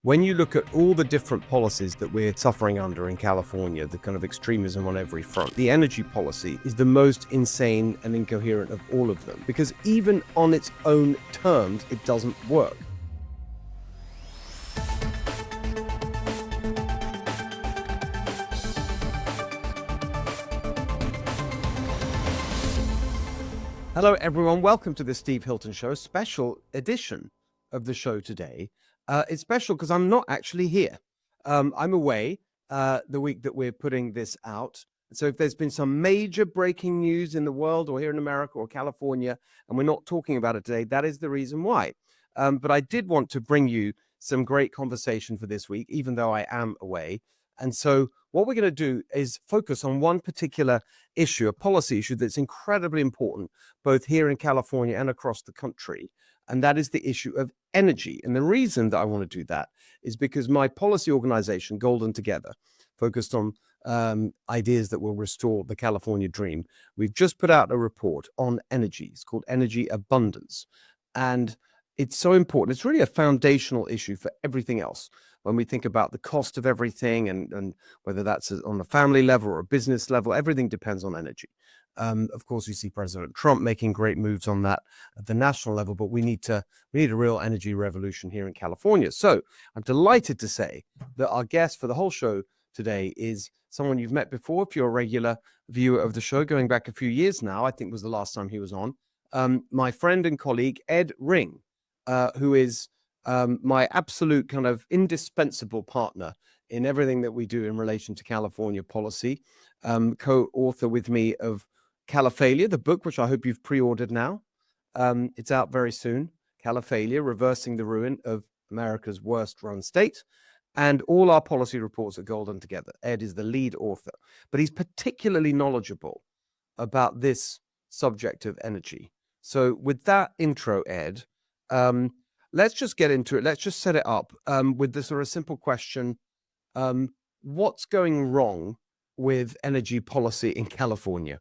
When you look at all the different policies that we're suffering under in California, the kind of extremism on every front, the energy policy is the most insane and incoherent of all of them, because even on its own terms, it doesn't work. Hello, everyone. Welcome to the Steve Hilton Show, special edition of the show today. It's special because I'm not actually here. I'm away the week that we're putting this out. So if there's been some major breaking news in the world or here in America or California, and we're not talking about it today, that is the reason why. But I did want to bring you some great conversation for this week, even though I am away. And so what we're going to do is focus on one particular issue, a policy issue that's incredibly important, both here in California and across the country. And that is the issue of energy. And the reason that I want to do that is because my policy organization, Golden Together, focused on ideas that will restore the California dream. We've just put out a report on energy. It's called Energy Abundance. And it's so important. It's really a foundational issue for everything else. When we think about the cost of everything and whether that's on a family level or a business level, everything depends on energy. Of course, we see President Trump making great moves on that at the national level, but we need a real energy revolution here in California. So I'm delighted to say that our guest for the whole show today is someone you've met before. If you're a regular viewer of the show, going back a few years now, I think was the last time he was on. My friend and colleague, Ed Ring, who is my absolute kind of indispensable partner in everything that we do in relation to California policy, co-author with me of Califalia, the book, which I hope you've pre-ordered now. It's out very soon. Califalia, Reversing the Ruin of America's Worst Run State. And all our policy reports are Golden Together. Ed is the lead author, but he's particularly knowledgeable about this subject of energy. So with that intro, Ed, let's just get into it. Let's just set it up with this sort of simple question. What's going wrong with energy policy in California?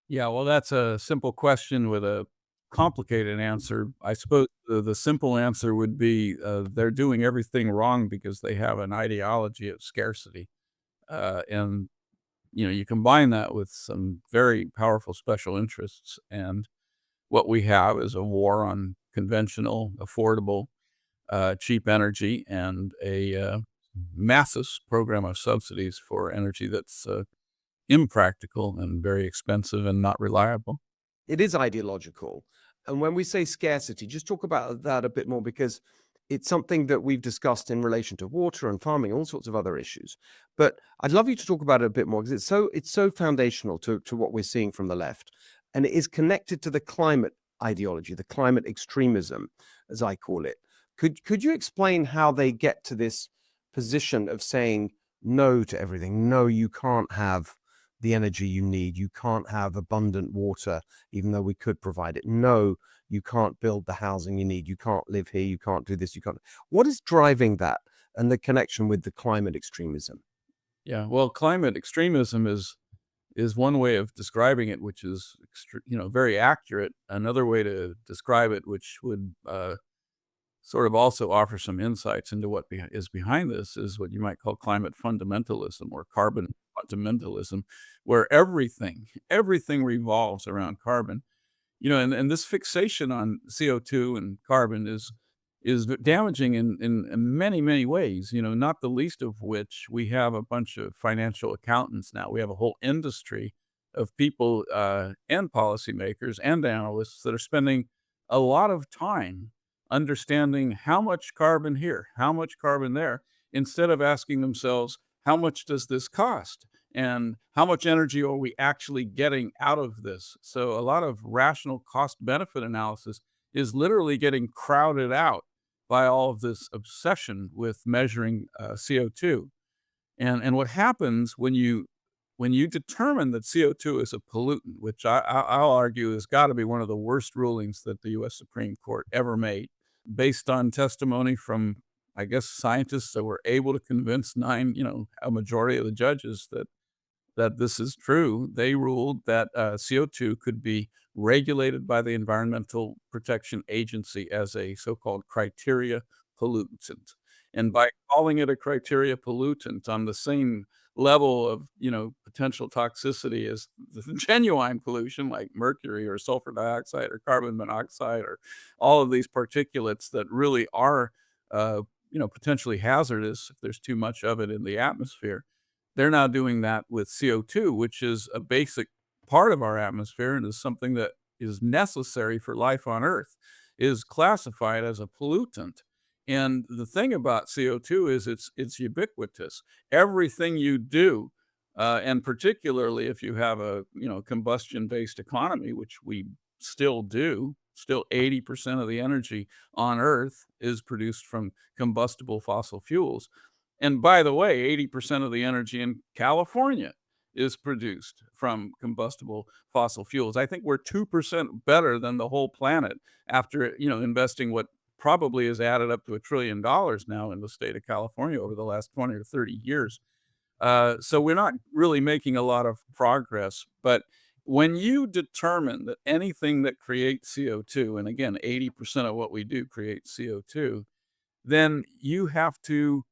Yeah, well, that's a simple question with a complicated answer. I suppose the simple answer would be they're doing everything wrong because they have an ideology of scarcity. And, you combine that with some very powerful special interests. And what we have is a war on conventional, affordable, cheap energy and a massive program of subsidies for energy that's impractical and very expensive and not reliable. It is ideological. And when we say scarcity, just talk about that a bit more, because it's something that we've discussed in relation to water and farming, all sorts of other issues. But I'd love you to talk about it a bit more, because it's so foundational to what we're seeing from the left. And it is connected to the climate ideology, the climate extremism, as I call it. Could you explain how they get to this position of saying no to everything? No, you can't have the energy you need. You can't have abundant water, even though we could provide it. No, you can't build the housing you need. You can't live here. You can't do this. You can't. What is driving that and the connection with the climate extremism? Yeah, well, climate extremism is one way of describing it, which is very accurate. Another way to describe it, which would sort of also offer some insights into what is behind this, is what you might call climate fundamentalism or carbon fundamentalism, where everything revolves around carbon. And this fixation on CO2 and carbon is damaging in many ways, not the least of which we have a bunch of financial accountants now. We have a whole industry of people and policymakers and analysts that are spending a lot of time understanding how much carbon here, how much carbon there, instead of asking themselves, how much does this cost? And how much energy are we actually getting out of this? So a lot of rational cost benefit analysis is literally getting crowded out by all of this obsession with measuring CO2. And what happens when you determine that CO2 is a pollutant, which I'll argue has got to be one of the worst rulings that the U.S. Supreme Court ever made, based on testimony from, I guess, scientists that were able to convince a majority of the judges that this is true. They ruled that CO2 could be regulated by the Environmental Protection Agency as a so-called criteria pollutant. And by calling it a criteria pollutant on the same level of, potential toxicity as the genuine pollution like mercury or sulfur dioxide or carbon monoxide or all of these particulates that really are, potentially hazardous if there's too much of it in the atmosphere. They're now doing that with CO2, which is a basic part of our atmosphere and is something that is necessary for life on Earth, is classified as a pollutant. And the thing about CO2 is it's ubiquitous. Everything you do, and particularly if you have a, combustion-based economy, which we still do, still 80% of the energy on Earth is produced from combustible fossil fuels. And by the way, 80% of the energy in California is produced from combustible fossil fuels. I think we're 2% better than the whole planet after, investing what probably has added up to $1 trillion now in the state of California over the last 20 or 30 years. So we're not really making a lot of progress. But when you determine that anything that creates CO2, and again, 80% of what we do creates CO2, then you have to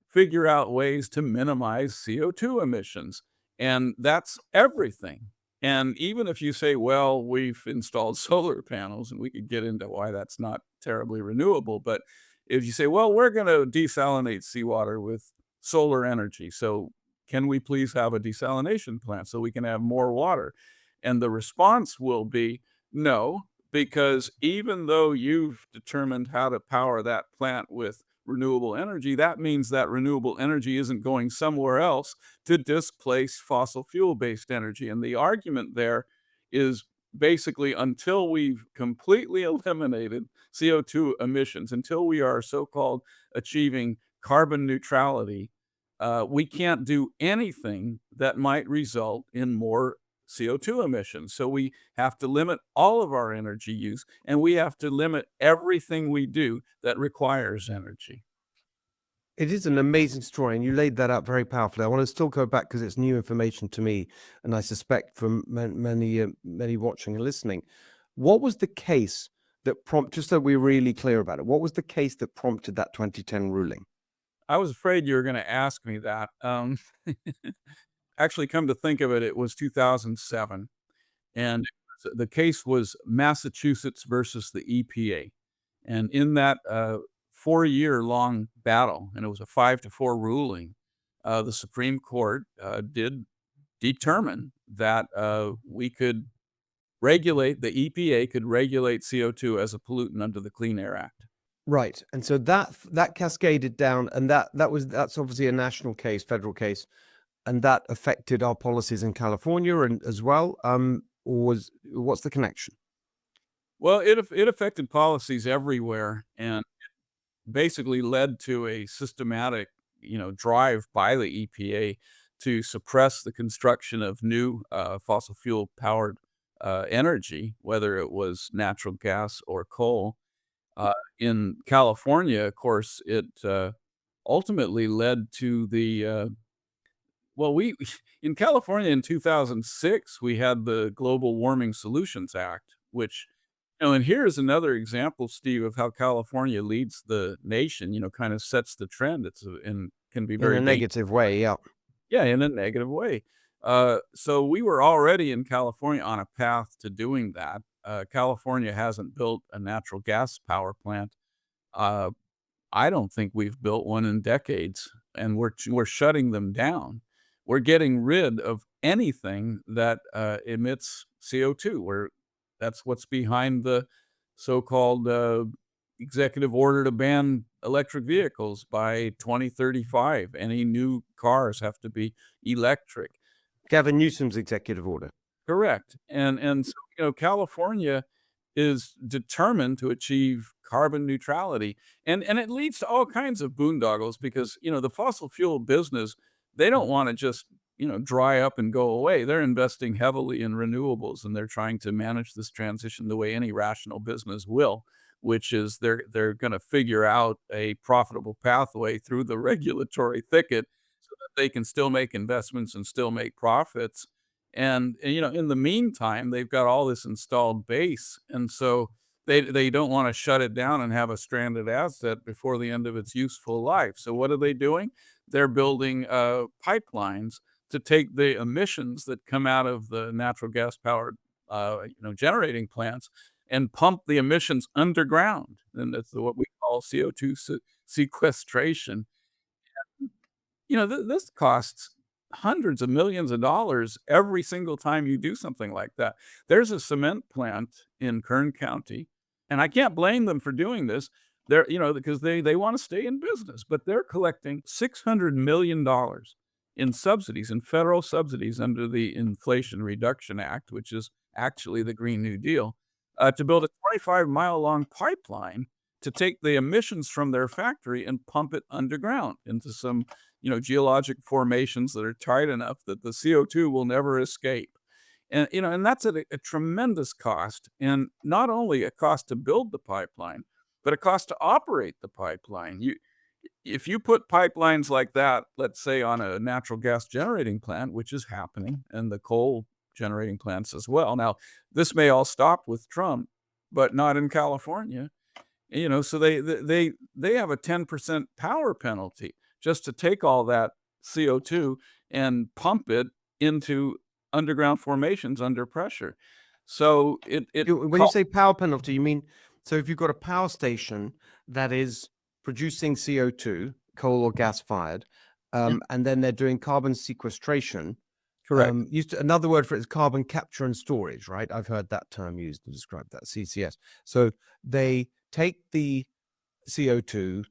figure out ways to minimize CO2 emissions, and that's everything. And even if you say, "Well, we've installed solar panels," and we could get into why that's not terribly renewable, but if you say, "Well, we're gonna desalinate seawater with solar energy, so can we please have a desalination plant so we can have more water?" And the response will be, "No," because even though you've determined how to power that plant with renewable energy, that means that renewable energy isn't going somewhere else to displace fossil fuel-based energy, and the argument there is basically until we've completely eliminated CO2 emissions, until we are so-called achieving carbon neutrality, we can't do anything that might result in more CO2 emissions. So we have to limit all of our energy use, and we have to limit everything we do that requires energy. It is an amazing story, and you laid that out very powerfully. I want to still go back because it's new information to me, and I suspect from many watching and listening. What was the case that just so we're really clear about it, what was the case that prompted that 2010 ruling? I was afraid you were gonna ask me that. Actually, come to think of it, it was 2007, and the case was Massachusetts versus the EPA. And in that, 4-year-long battle, and it was a 5-4 ruling, the Supreme Court, did determine that, the EPA could regulate CO2 as a pollutant under the Clean Air Act. Right, and so that cascaded down, and that's obviously a national case, federal case, and that affected our policies in California and as well. Or what's the connection? Well, it affected policies everywhere and basically led to a systematic, drive by the EPA to suppress the construction of new, fossil fuel powered, energy, whether it was natural gas or coal. In California, of course, it, ultimately led to the, well, we in California in 2006, we had the Global Warming Solutions Act, which, and here's another example, Steve, of how California leads the nation, kind of sets the trend. It's and can be In very a dangerous. negative way, yeah. Yeah, in a negative way. So we were already in California on a path to doing that. California hasn't built a natural gas power plant. Uh, I don't think we've built one in decades, and we're shutting them down. We're getting rid of anything that, emits CO2. That's what's behind the so-called, executive order to ban electric vehicles by 2035. Any new cars have to be electric. Gavin Newsom's executive order. Correct, and so, California is determined to achieve carbon neutrality, and it leads to all kinds of boondoggles because, the fossil fuel business, they don't wanna just, dry up and go away. They're investing heavily in renewables, and they're trying to manage this transition the way any rational business will, which is they're gonna figure out a profitable pathway through the regulatory thicket so that they can still make investments and still make profits. And, in the meantime, they've got all this installed base, and so They don't wanna shut it down and have a stranded asset before the end of its useful life. So what are they doing? They're building, pipelines to take the emissions that come out of the natural gas powered, generating plants and pump the emissions underground, and that's what we call CO2 sequestration. This costs hundreds of millions of dollars every single time you do something like that. There's a cement plant in Kern County, and I can't blame them for doing this. Because they want to stay in business, but they're collecting $600 million in subsidies, in federal subsidies under the Inflation Reduction Act, which is actually the Green New Deal, to build a 25-mile long pipeline to take the emissions from their factory and pump it underground into some geologic formations that are tight enough that the CO2 will never escape. And that's at a tremendous cost, and not only a cost to build the pipeline, but a cost to operate the pipeline. If you put pipelines like that, let's say on a natural gas generating plant, which is happening, and the coal generating plants as well. Now, this may all stop with Trump, but not in California. So they have a 10% power penalty just to take all that CO2 and pump it into underground formations under pressure. So it When you say power penalty, you mean, so if you've got a power station that is producing CO2, coal or gas fired, yeah, and then they're doing carbon sequestration. correct. Another word for it is carbon capture and storage, right? I've heard that term used to describe that, CCS. So they take the CO2,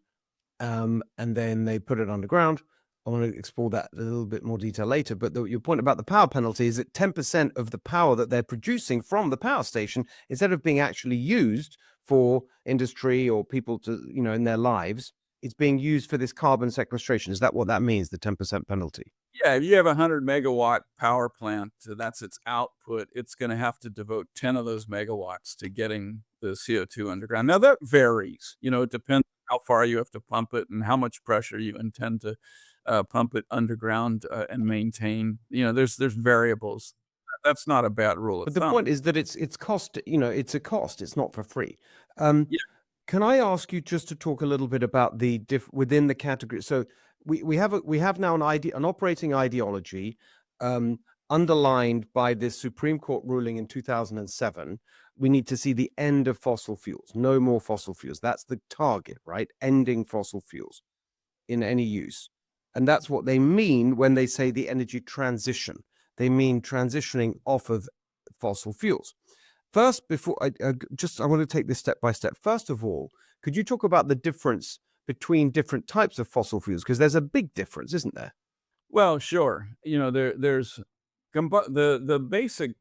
and then they put it underground. I want to explore that a little bit more detail later. But your point about the power penalty is that 10% of the power that they're producing from the power station, instead of being actually used for industry or people to, in their lives, it's being used for this carbon sequestration. Is that what that means, the 10% penalty? Yeah, if you have a 100-megawatt power plant, that's its output, it's gonna have to devote 10 of those megawatts to getting the CO2 underground. Now that varies, it depends how far you have to pump it and how much pressure you intend to, pump it underground, and maintain. There's variables. That's not a bad rule of But the thumb. point is that it's cost, it's a cost. It's not for free. Um, Yeah. can I ask you just to talk a little bit about the within the category? So we have now an operating ideology, um, underlined by this Supreme Court ruling in 2007. We need to see the end of fossil fuels. No more fossil fuels. That's the target, right? Ending fossil fuels in any use. And that's what they mean when they say the energy transition. They mean transitioning off of fossil fuels. First, before I want to take this step by step. First of all, could you talk about the difference between different types of fossil fuels? Because there's a big difference, isn't there? Well, sure. There's the basic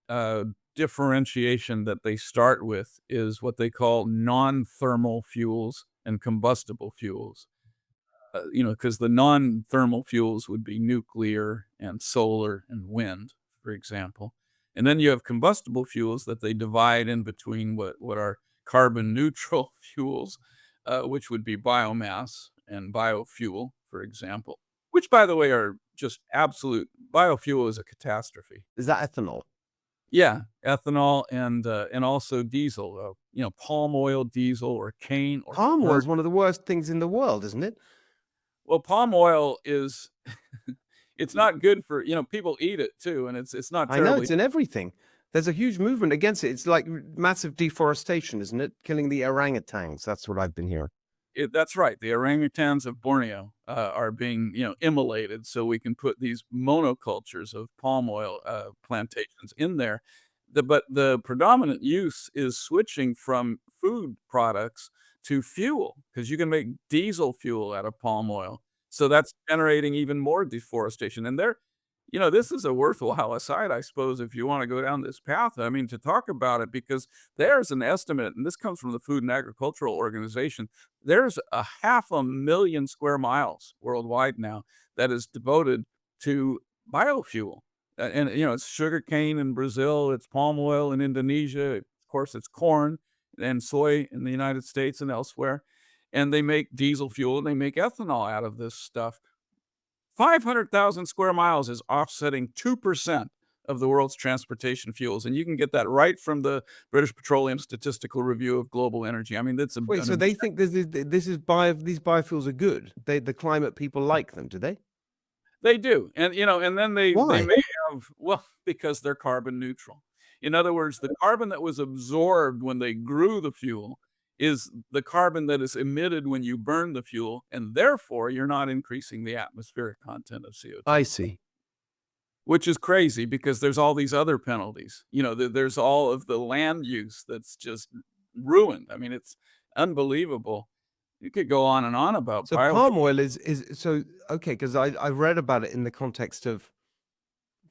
uh, differentiation that they start with is what they call non-thermal fuels and combustible fuels. Because the non-thermal fuels would be nuclear and solar and wind, for example. And then you have combustible fuels that they divide in between what are carbon neutral fuels, which would be biomass and biofuel, for example, which, by the way, are just absolute. Biofuel is a catastrophe. Is that ethanol? Yeah, ethanol and also diesel, palm oil diesel or cane or Palm oil corn. is one of the worst things in the world, isn't it? Well, palm oil is it's not good for people eat it too, and it's not I know terribly. it's in everything. There's a huge movement against it. It's like massive deforestation, isn't it? Killing the orangutans. That's what I've been hearing. That's right. The orangutans of Borneo are being, immolated so we can put these monocultures of palm oil plantations in there. But the predominant use is switching from food products to fuel because you can make diesel fuel out of palm oil. So that's generating even more deforestation. And this is a worthwhile aside, I suppose, if you want to go down this path. I mean, to talk about it, because there's an estimate, and this comes from the Food and Agricultural Organization. There's a 500,000 square miles worldwide now that is devoted to biofuel. It's sugarcane in Brazil, it's palm oil in Indonesia, of course, it's corn and soy in the United States and elsewhere. And they make diesel fuel and they make ethanol out of this stuff. 500,000 square miles is offsetting 2% of the world's transportation fuels, and you can get that right from the British Petroleum Statistical Review of Global Energy. I mean, that's Wait, so they think these biofuels are good. The climate people like them, do they? they do, and, and then they Why? may have well, because they're carbon neutral. In other words, the carbon that was absorbed when they grew the fuel is the carbon that is emitted when you burn the fuel, and therefore, you're not increasing the atmospheric content of CO2. I see. Which is crazy because there's all these other penalties. There's all of the land use that's just ruined. I mean, it's unbelievable. You could go on and on about So biofuel. palm oil is so okay, because I read about it in the context of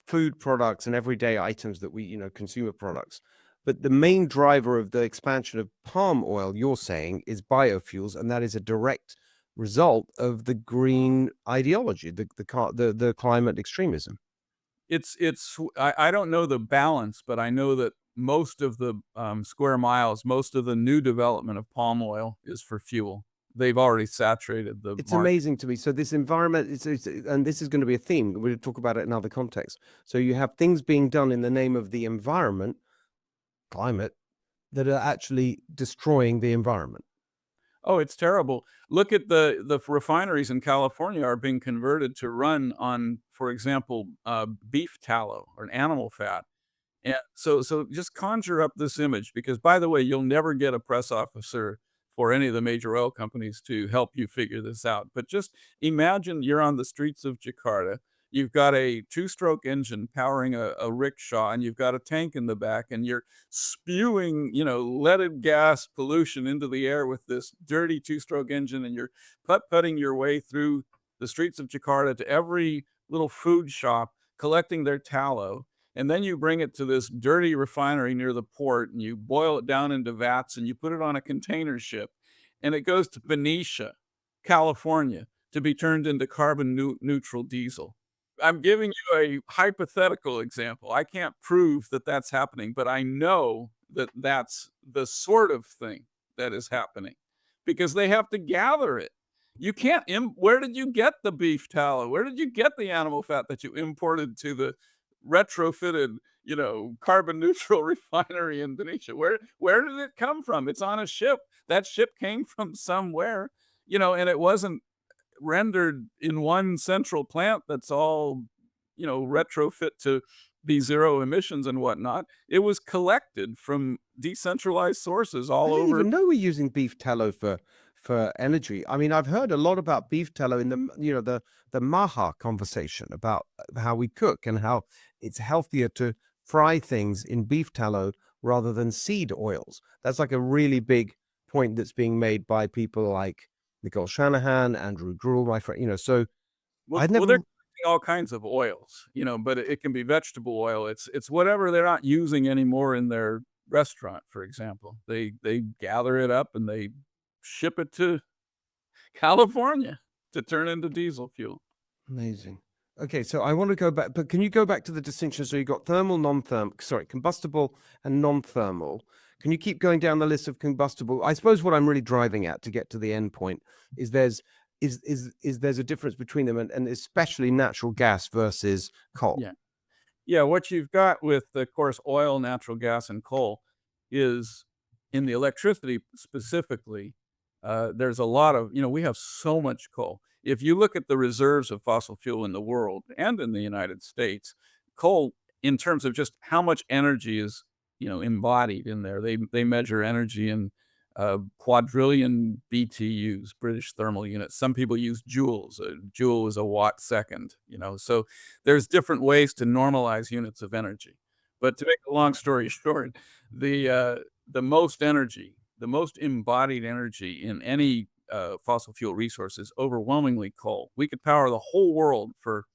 food products and everyday items that we, consumer products. But the main driver of the expansion of palm oil, you're saying, is biofuels, and that is a direct result of the green ideology, the climate extremism. I don't know the balance, but I know that most of the square miles, most of the new development of palm oil is for fuel. They've already saturated the It's market. amazing to me. So this environment, and this is going to be a theme. We'll talk about it in other contexts. So you have things being done in the name of the environment, climate, that are actually destroying the environment. Oh, it's terrible. Look at the refineries in California are being converted to run on, for example, beef tallow or animal fat. And so just conjure up this image because, by the way, you'll never get a press officer for any of the major oil companies to help you figure this out. But just imagine you're on the streets of Jakarta. You've got a two-stroke engine powering a rickshaw, and you've got a tank in the back, and you're spewing, leaded gas pollution into the air with this dirty two-stroke engine, and you're putt-putting your way through the streets of Jakarta to every little food shop, collecting their tallow, and then you bring it to this dirty refinery near the port and you boil it down into vats and you put it on a container ship and it goes to Benicia, California to be turned into carbon neutral diesel. I'm giving you a hypothetical example. I can't prove that that's happening, but I know that that's the sort of thing that is happening because they have to gather it. You can't where did you get the beef tallow? Where did you get the animal fat that you imported to the retrofitted, carbon neutral refinery in Indonesia? Where did it come from? It's on a ship. That ship came from somewhere, and it wasn't rendered in one central plant that's all, retrofit to be zero emissions and whatnot. It was collected from decentralized sources I all didn't over. even know we're using beef tallow for energy. I mean, I've heard a lot about beef tallow in the Maha conversation about how we cook and how it's healthier to fry things in beef tallow rather than seed oils. That's like a really big point that's being made by people like Nicole Shanahan, Andrew Gruel, my friend. So I'd Well, they're never. collecting all kinds of oils, but it can be vegetable oil. It's whatever they're not using anymore in their restaurant, for example. They gather it up and they ship it to California to turn into diesel fuel. Amazing. Okay, so I want to go back, but can you go back to the distinction? So you got thermal, non-thermal, sorry, combustible and non-thermal. Can you keep going down the list of combustible? I suppose what I'm really driving at to get to the end point is there's a difference between them and especially natural gas versus coal. Yeah. Yeah, what you've got with, of course, oil, natural gas, and coal is in the electricity specifically, there's a lot of, we have so much coal. If you look at the reserves of fossil fuel in the world and in the United States, coal, in terms of just how much energy is, embodied in there, they measure energy in quadrillion BTUs, British thermal units. Some people use joules. A joule is a watt second, so there's different ways to normalize units of energy. But to make a long story short, the most energy, the most embodied energy in any fossil fuel resource is overwhelmingly coal. We could power the whole world for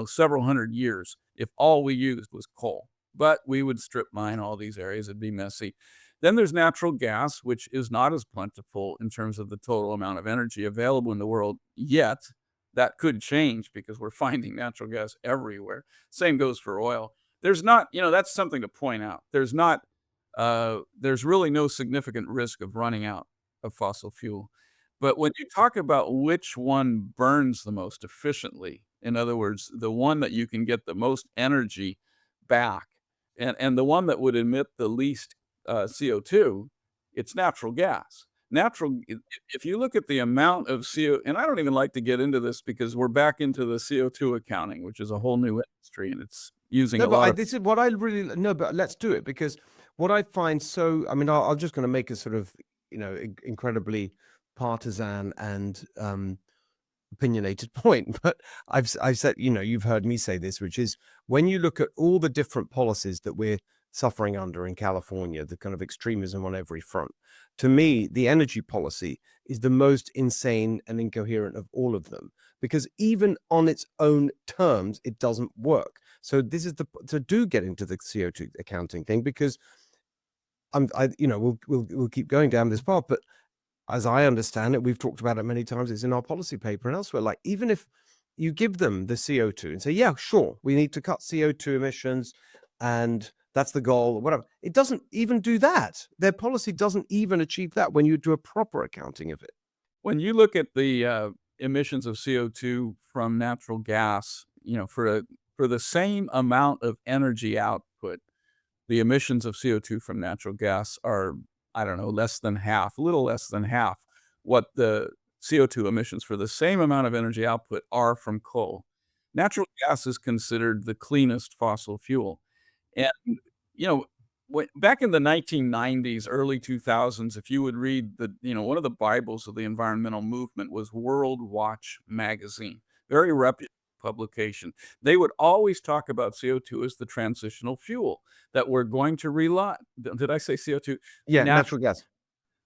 several hundred years if all we used was coal. But we would strip mine all these areas. It'd be messy. Then there's natural gas, which is not as plentiful in terms of the total amount of energy available in the world yet. That could change because we're finding natural gas everywhere. Same goes for oil. There's not, that's something to point out. There's really no significant risk of running out of fossil fuel. But when you talk about which one burns the most efficiently, in other words, the one that you can get the most energy back. And the one that would emit the least CO2, it's natural gas. If you look at the amount of CO, and I don't even like to get into this because we're back into the CO2 accounting, which is a whole new industry, and it's using No, a but lot of. this is what I really no, but let's do it because what I find so. I mean, I'm just going to make a sort of incredibly partisan and opinionated point, but I've said, you've heard me say this, which is when you look at all the different policies that we're suffering under in California, the kind of extremism on every front, to me, the energy policy is the most insane and incoherent of all of them, because even on its own terms, it doesn't work. So this is so do get into the CO2 accounting thing, because we'll keep going down this path, but as I understand it, we've talked about it many times, it's in our policy paper and elsewhere, like even if you give them the CO2 and say, yeah, sure, we need to cut CO2 emissions and that's the goal or whatever, it doesn't even do that. Their policy doesn't even achieve that when you do a proper accounting of it. When you look at the emissions of CO2 from natural gas, for the same amount of energy output, the emissions of CO2 from natural gas are, I don't know, less than half, a little less than half what the CO2 emissions for the same amount of energy output are from coal. Natural gas is considered the cleanest fossil fuel. And, you know, back in the 1990s, early 2000s, if you would read one of the Bibles of the environmental movement was World Watch magazine, very reputable publication. They would always talk about CO2 as the transitional fuel that we're going to rely. Did I say CO2? Yeah, natural gas.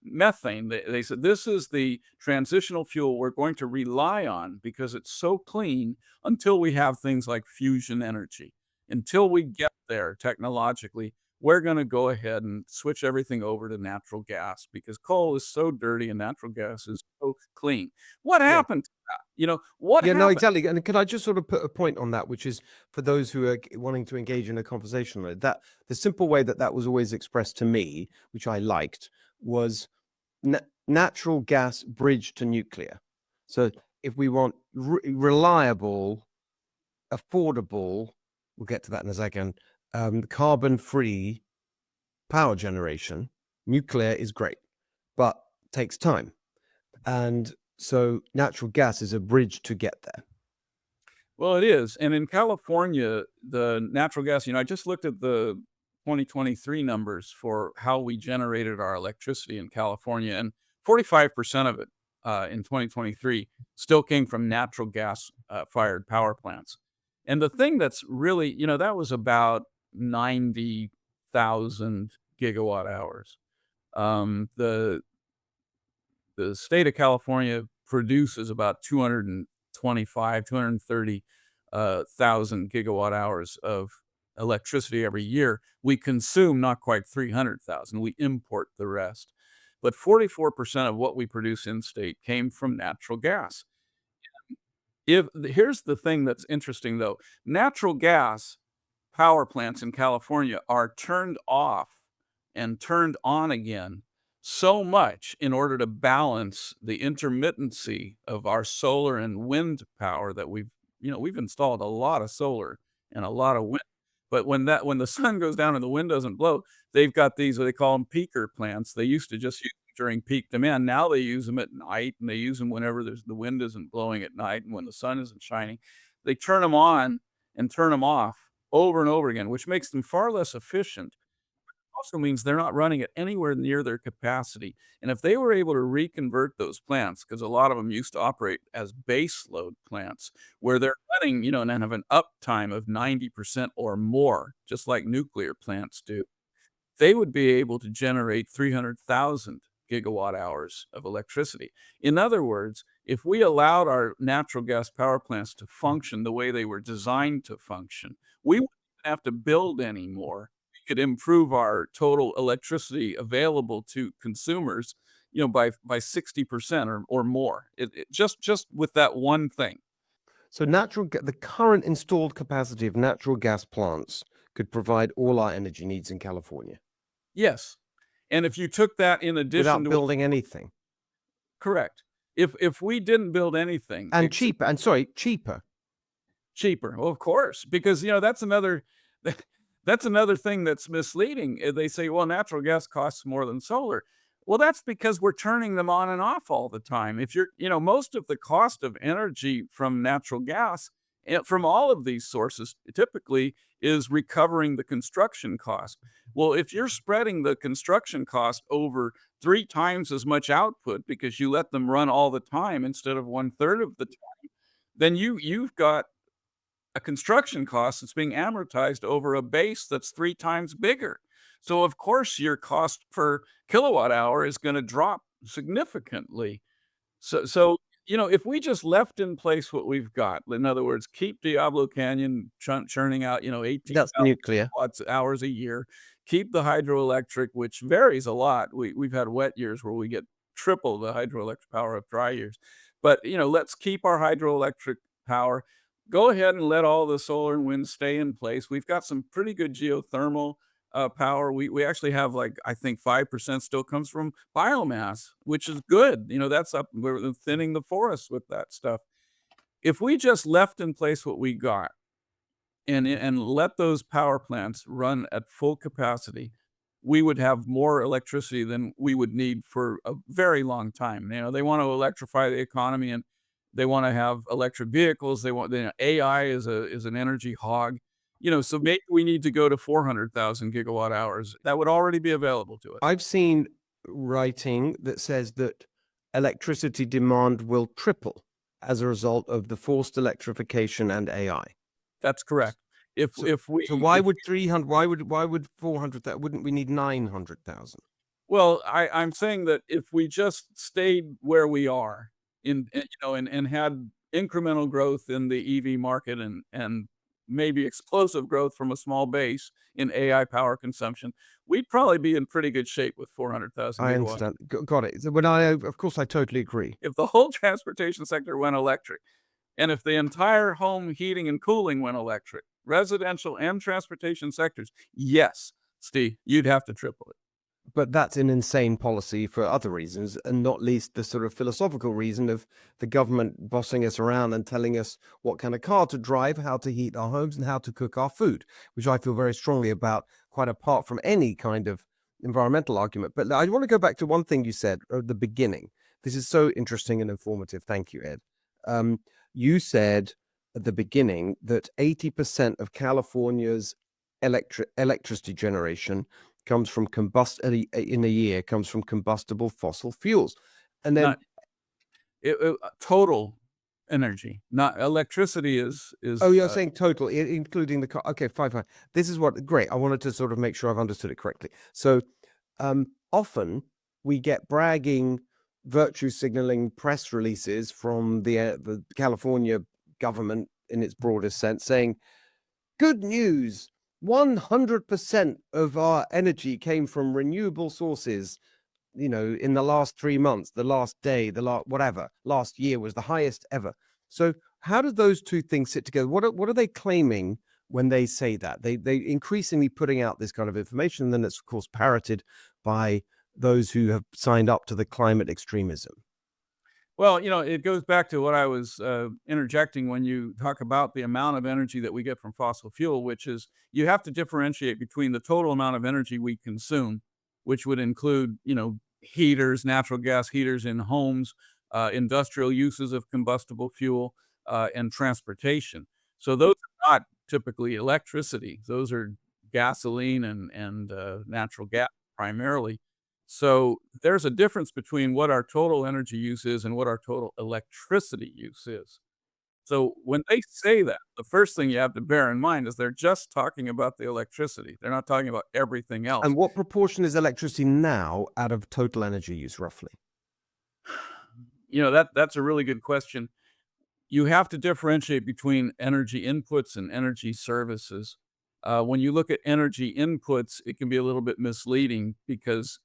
Methane. They said this is the transitional fuel we're going to rely on because it's so clean until we have things like fusion energy. Until we get there technologically, we're going to go ahead and switch everything over to natural gas because coal is so dirty and natural gas is so clean. What Yeah. happened to that? What Yeah, no, happened? exactly. And can I just sort of put a point on that, which is for those who are wanting to engage in a conversation on it, that the simple way that was always expressed to me, which I liked, was natural gas bridge to nuclear. So if we want reliable, affordable, we'll get to that in a second, carbon-free power generation, nuclear is great, but takes time. And so natural gas is a bridge to get there. Well, it is. And in California, the natural gas, I just looked at the 2023 numbers for how we generated our electricity in California, and 45% of it in 2023 still came from natural gas fired power plants. And the thing that's really, that was about 90,000 gigawatt hours. The state of California produces about 230,000 gigawatt hours of electricity every year. We consume not quite 300,000. We import the rest. But 44% of what we produce in state came from natural gas. Here's the thing that's interesting, though. Natural gas power plants in California are turned off and turned on again so much in order to balance the intermittency of our solar and wind power that we've installed a lot of solar and a lot of wind. But when the sun goes down and the wind doesn't blow, they've got these, what they call them, peaker plants. They used to just use them during peak demand. Now they use them at night, and they use them whenever the wind isn't blowing at night and when the sun isn't shining. They turn them on and turn them off over and over again, which makes them far less efficient. Also means they're not running at anywhere near their capacity. And if they were able to reconvert those plants, because a lot of them used to operate as base load plants, where they're running, and have an uptime of 90% or more, just like nuclear plants do, they would be able to generate 300,000 gigawatt hours of electricity. In other words, if we allowed our natural gas power plants to function the way they were designed to function, we wouldn't have to build any more. We could improve our total electricity available to consumers, by 60% or more. Just with that one thing. So the current installed capacity of natural gas plants could provide all our energy needs in California. Yes. And if you took that in addition without to building anything. Correct. If we didn't build anything And cheaper. cheaper. Well, of course, because that's another That's another thing that's misleading. They say, well, natural gas costs more than solar. Well, that's because we're turning them on and off all the time. If you're, most of the cost of energy from natural gas, from all of these sources, typically is recovering the construction cost. Well, if you're spreading the construction cost over 3 times as much output because you let them run all the time instead of one third of the time, then you've got a construction cost that's being amortized over a base that's 3 times bigger. So, of course, your cost per kilowatt hour is gonna drop significantly. So, if we just left in place what we've got, in other words, keep Diablo Canyon churning out, That's 18,000 nuclear. watts hours a year, keep the hydroelectric, which varies a lot. We've had wet years where we get triple the hydroelectric power of dry years. But, let's keep our hydroelectric power. Go ahead and let all the solar and wind stay in place. We've got some pretty good geothermal power. We actually have, like, I think 5% still comes from biomass, which is good. That's up. We're thinning the forest with that stuff. If we just left in place what we got and let those power plants run at full capacity, we would have more electricity than we would need for a very long time. They want to electrify the economy and they want to have electric vehicles. They want AI is an energy hog. So maybe we need to go to 400,000 gigawatt hours. That would already be available to us. I've seen writing that says that electricity demand will triple as a result of the forced electrification and AI. That's correct. If So, if we so why if would 300? Why would 400? Wouldn't we need 900,000? Well, I'm saying that if we just stayed where we are and had incremental growth in the EV market and maybe explosive growth from a small base in AI power consumption, we'd probably be in pretty good shape with 400,000 I gigawatts. understand. Got it. So of course, I totally agree. If the whole transportation sector went electric, and if the entire home heating and cooling went electric, residential and transportation sectors, yes, Steve, you'd have to triple it. But that's an insane policy for other reasons, and not least the sort of philosophical reason of the government bossing us around and telling us what kind of car to drive, how to heat our homes, and how to cook our food, which I feel very strongly about, quite apart from any kind of environmental argument. But I want to go back to one thing you said at the beginning. This is so interesting and informative. Thank you, Ed. You said at the beginning that 80% of California's electricity generation comes from in a year comes from combustible fossil fuels. And then Not total energy, not electricity oh, is, you're saying total, including the car. Okay, fine, fine. This is what great. I wanted to sort of make sure I've understood it correctly. So often we get bragging, virtue signaling press releases from the California government in its broadest sense saying, good news, 100% of our energy came from renewable sources, in the last 3 months, the last day, last year was the highest ever. So how do those two things sit together? What are they claiming when they say that? They increasingly putting out this kind of information, and then it's of course parroted by those who have signed up to the climate extremism. well, it goes back to what I was interjecting when you talk about the amount of energy that we get from fossil fuel, which is you have to differentiate between the total amount of energy we consume, which would include, heaters, natural gas heaters in homes, industrial uses of combustible fuel, and transportation. So those are not typically electricity. Those are gasoline and natural gas primarily. So there's a difference between what our total energy use is and what our total electricity use is. So when they say that, the first thing you have to bear in mind is they're just talking about the electricity. They're not talking about everything else. And what proportion is electricity now out of total energy use, roughly? That's a really good question. You have to differentiate between energy inputs and energy services. When you look at energy inputs, it can be a little bit misleading because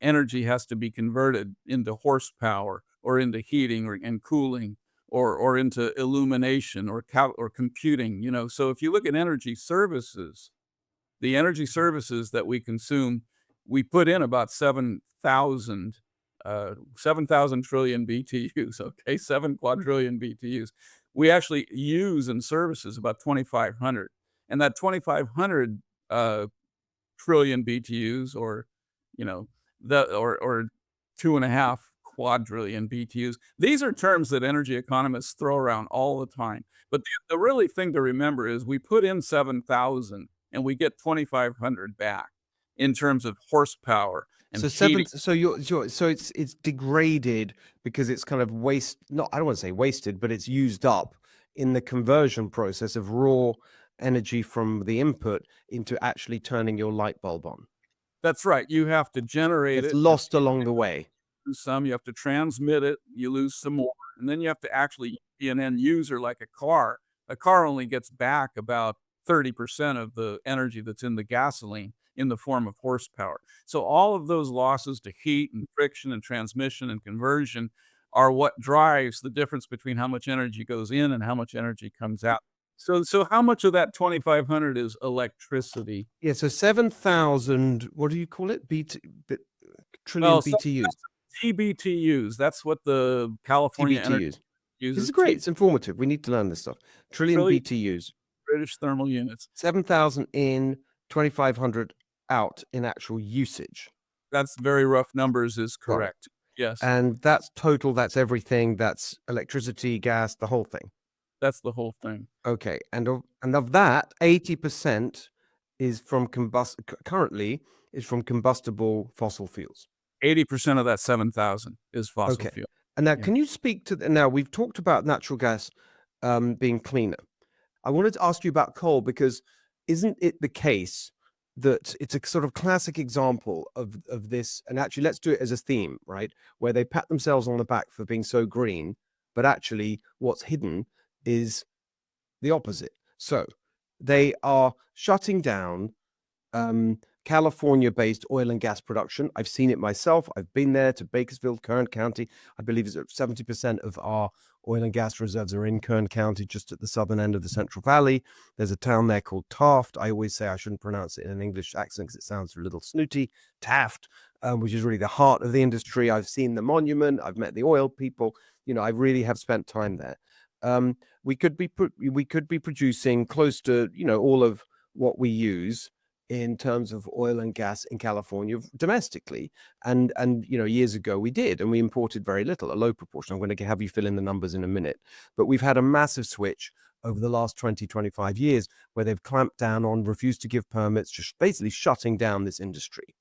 energy has to be converted into horsepower or into heating and cooling or into illumination or computing. So if you look at energy services, the energy services that we consume, we put in about 7,000 trillion BTUs, okay? 7 quadrillion BTUs. We actually use in services about 2,500, and that 2,500 uh, trillion BTUs, or you know or 2.5 quadrillion BTUs. These are terms that energy economists throw around all the time. But the really thing to remember is we put in 7,000 and we get 2,500 back in terms of horsepower and So heating. so it's degraded because it's kind of not, I don't want to say wasted, but it's used up in the conversion process of raw energy from the input into actually turning your light bulb on. That's right. You have to generate It's it. lost along the way. Lose some, you have to transmit it, you lose some more, and then you have to actually be an end user like a car. A car only gets back about 30% of the energy that's in the gasoline in the form of horsepower. So all of those losses to heat and friction and transmission and conversion are what drives the difference between how much energy goes in and how much energy comes out. So how much of that 2,500 is electricity? Yeah, so 7,000, what do you call it? Trillion Well, BTUs. TBTUs, that's what the California Energy TBTUs. This is uses. great. It's informative. We need to learn this stuff. Trillion Trillion BTUs. British thermal units. 7,000 in, 2,500 out in actual usage. That's very rough numbers is Got it. correct. Yes, And that's total, that's everything, that's electricity, gas, the whole thing. that's the whole thing. Okay. And of that, 80% is from currently is from combustible fossil fuels. 80% of that 7,000 is fossil Okay. fuel. And now Yeah. can you speak to now we've talked about natural gas being cleaner. I wanted to ask you about coal because isn't it the case that it's a sort of classic example of this? And actually, let's do it as a theme, right? Where they pat themselves on the back for being so green, but actually, what's hidden is the opposite. So they are shutting down California-based oil and gas production. I've seen it myself. I've been there to Bakersfield, Kern County. I believe it's 70% of our oil and gas reserves are in Kern County, just at the southern end of the Central Valley. There's a town there called Taft. I always say I shouldn't pronounce it in an English accent because it sounds a little snooty. Taft, which is really the heart of the industry. I've seen the monument. I've met the oil people. I really have spent time there. We could be producing close to all of what we use in terms of oil and gas in California domestically. And years ago we did, and we imported very little, a low proportion. I'm going to have you fill in the numbers in a minute. But we've had a massive switch over the last 20, 25 years where they've clamped down on, refused to give permits, just basically shutting down this industry.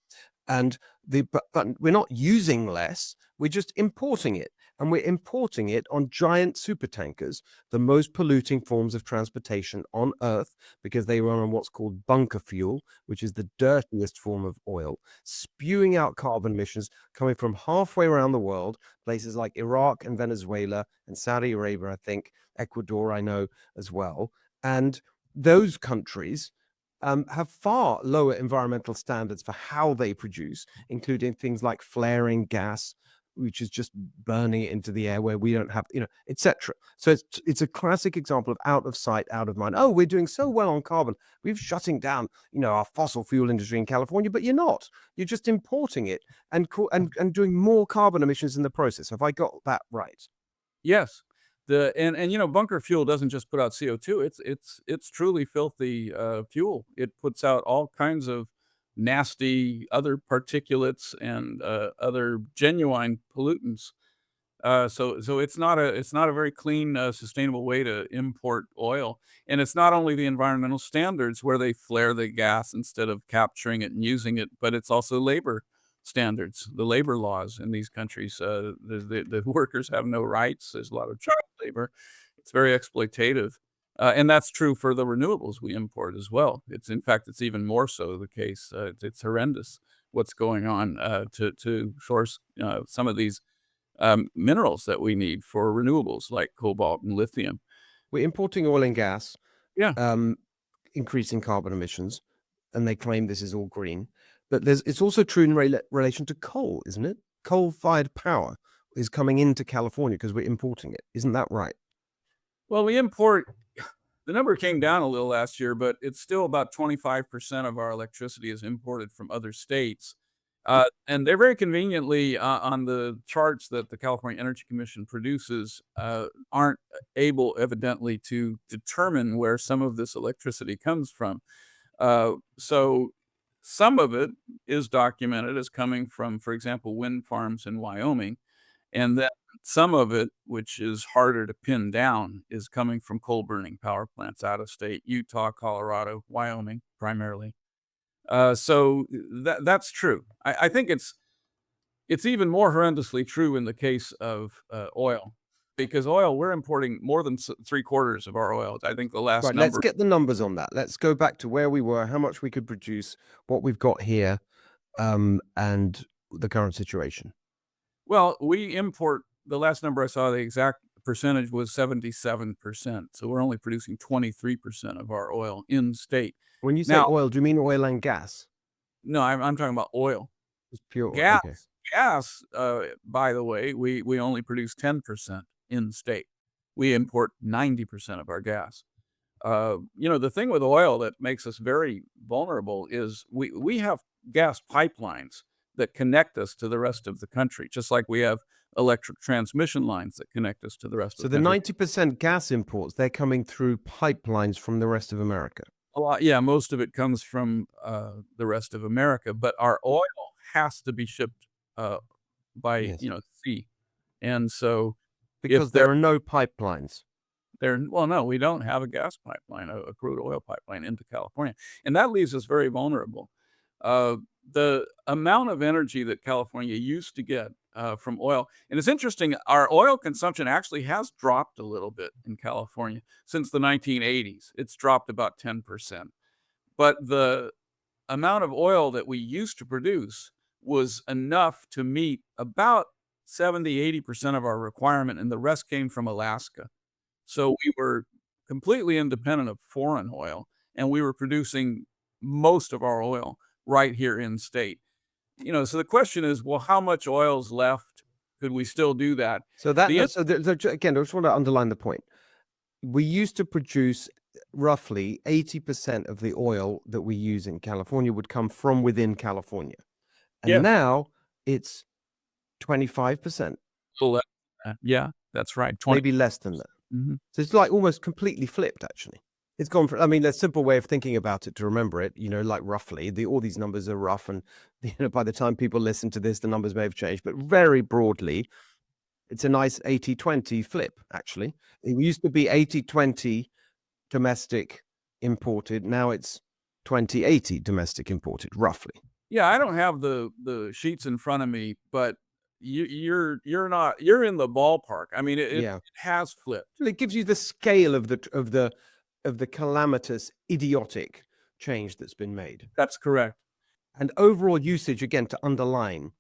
And but we're not using less, we're just importing it. And we're importing it on giant super tankers, the most polluting forms of transportation on Earth, because they run on what's called bunker fuel, which is the dirtiest form of oil, spewing out carbon emissions coming from halfway around the world, places like Iraq and Venezuela and Saudi Arabia, I think, Ecuador, I know as well. And those countries have far lower environmental standards for how they produce, including things like flaring gas, which is just burning it into the air where we don't have, etc. So it's a classic example of out of sight, out of mind. Oh, we're doing so well on carbon. We're shutting down, our fossil fuel industry in California, but you're not. You're just importing it and doing more carbon emissions in the process. Have I got that right? Yes. Bunker fuel doesn't just put out CO2. It's truly filthy fuel. It puts out all kinds of nasty other particulates and other genuine pollutants. So it's not a very clean, sustainable way to import oil. And it's not only the environmental standards where they flare the gas instead of capturing it and using it, but it's also labor standards, the labor laws in these countries. The workers have no rights. There's a lot of child labor. It's very exploitative. And that's true for the renewables we import as well. In fact, it's even more so the case. It's horrendous what's going on to source some of these minerals that we need for renewables like cobalt and lithium. We're importing oil and gas, Yeah. um, increasing carbon emissions, and they claim this is all green. But it's also true in relation to coal, isn't it? Coal-fired power is coming into California because we're importing it. Isn't that right? Well, the number came down a little last year, but it's still about 25% of our electricity is imported from other states. And they're very conveniently on the charts that the California Energy Commission produces, aren't able, evidently, to determine where some of this electricity comes from. So some of it is documented as coming from, for example, wind farms in Wyoming, and then some of it, which is harder to pin down, is coming from coal burning power plants out of state, Utah, Colorado, Wyoming, primarily. So that's true. I think it's even more horrendously true in the case of oil, because oil, we're importing more than three quarters of our oil. I think the last Right, let's number. get the numbers on that. Let's go back to where we were, how much we could produce, what we've got here, and the current situation. Well, we import, the last number I saw, the exact percentage was 77%. So we're only producing 23% of our oil in state. When you say Now, oil, do you mean oil and gas? no, I'm talking about oil. Just pure oil. Gas, Okay. by the way, we only produce 10% in state. We import 90% of our gas. The thing with oil that makes us very vulnerable is we have gas pipelines that connect us to the rest of the country, just like we have electric transmission lines that connect us to the rest of So the the country. 90% gas imports, they're coming through pipelines from the rest of America. A lot, yeah, most of it comes from the rest of America, but our oil has to be shipped by Yes. sea, and so if Because there are no pipelines. well, no, we don't have a gas pipeline, a crude oil pipeline into California, and that leaves us very vulnerable. The amount of energy that California used to get from oil, and it's interesting, our oil consumption actually has dropped a little bit in California since the 1980s. It's dropped about 10%. But the amount of oil that we used to produce was enough to meet about 70-80% of our requirement, and the rest came from Alaska. So we were completely independent of foreign oil, and we were producing most of our oil right here in state. So the question is, well, how much oil's left? Could we still do that? So The an again, I just want to underline the point. We used to produce roughly 80% of the oil that we use in California would come from within California. And Yes, now it's 25%, so yeah, that's right, 20. maybe less than that. Mhm. So it's like almost completely flipped, actually. It's gone from, I mean, there's a simple way of thinking about it to remember it, like roughly, all these numbers are rough. And, by the time people listen to this, the numbers may have changed. But very broadly, it's a nice 80-20 flip, actually. It used to be 80-20 domestic imported. Now it's 20-80 domestic imported, roughly. Yeah, I don't have the sheets in front of me, but you're in the ballpark. I mean, it Yeah. has flipped. It gives you the scale of the calamitous, idiotic change that's been made. That's correct. And overall usage, again, to underline,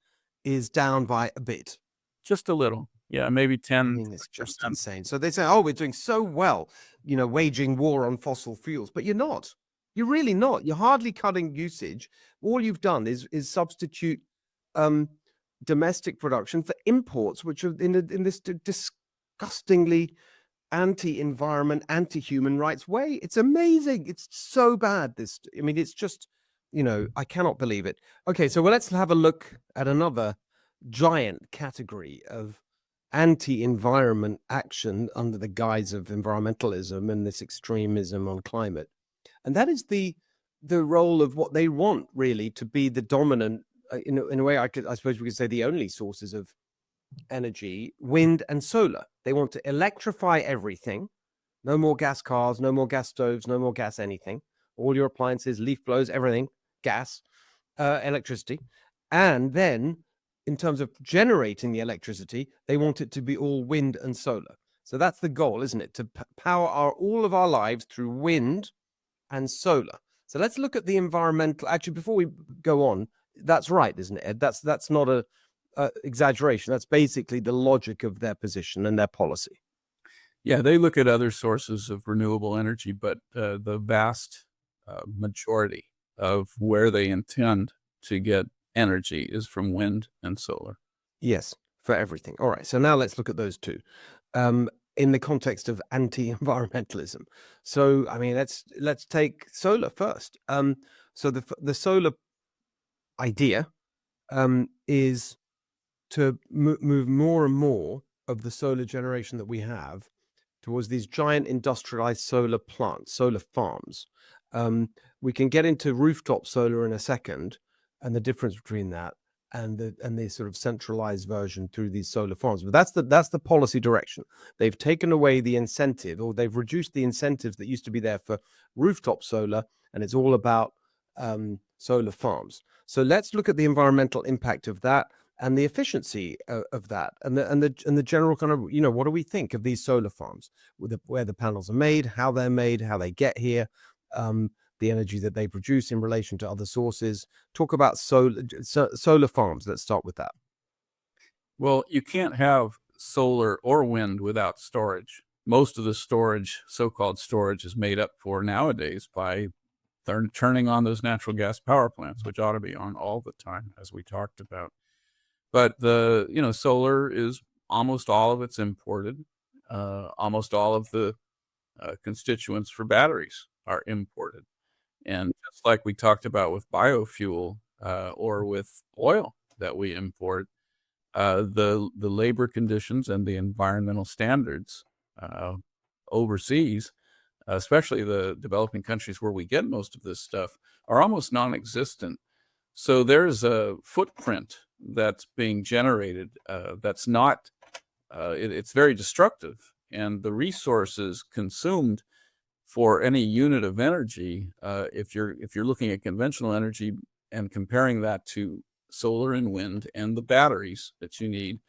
is down by a bit. Just a little. Yeah, maybe I 10. mean, it's just insane. So they say, oh, we're doing so well, waging war on fossil fuels, but you're not. You're really not. You're hardly cutting usage. All you've done is substitute domestic production for imports, which are in this disgustingly anti-environment, anti-human rights way. It's amazing. It's so bad. I mean, it's just, I cannot believe it. Okay, so let's have a look at another giant category of anti-environment action under the guise of environmentalism and this extremism on climate. And that is the role of what they want really to be the dominant, in a way, I suppose we could say the only sources of energy, wind and solar. They want to electrify everything. No more gas cars, no more gas stoves, no more gas anything. All your appliances, leaf blowers, everything, gas, electricity. And then in terms of generating the electricity, they want it to be all wind and solar. So that's the goal, isn't it? To power all of our lives through wind and solar. So let's look at the environmental. Actually, before we go on, that's right, isn't it, Ed? That's not a exaggeration. That's basically the logic of their position and their policy. Yeah, they look at other sources of renewable energy, but the vast majority of where they intend to get energy is from wind and solar. Yes, for everything. All right. So now let's look at those two in the context of anti-environmentalism. So, I mean, let's take solar first. So the solar idea is to move more and more of the solar generation that we have towards these giant industrialized solar plants, solar farms, We can get into rooftop solar in a second, and the difference between that and the sort of centralized version through these solar farms. But that's the policy direction. They've taken away the incentive, or they've reduced the incentives that used to be there for rooftop solar, and it's all about solar farms. So let's look at the environmental impact of that and the efficiency of that, and the general kind of, what do we think of these solar farms, where the panels are made, how they're made, how they get here, the energy that they produce in relation to other sources. Talk about solar farms. Let's start with that. Well, you can't have solar or wind without storage. Most of the storage, so-called storage, is made up for nowadays by turning on those natural gas power plants, which ought to be on all the time, as we talked about. But solar is almost all of it's imported. Almost all of the constituents for batteries are imported. And just like we talked about with biofuel or with oil that we import, the labor conditions and the environmental standards overseas, especially the developing countries where we get most of this stuff, are almost non-existent. So there's a footprint that's being generated that's not, it's very destructive. And the resources consumed for any unit of energy, if you're looking at conventional energy and comparing that to solar and wind and the batteries that you need,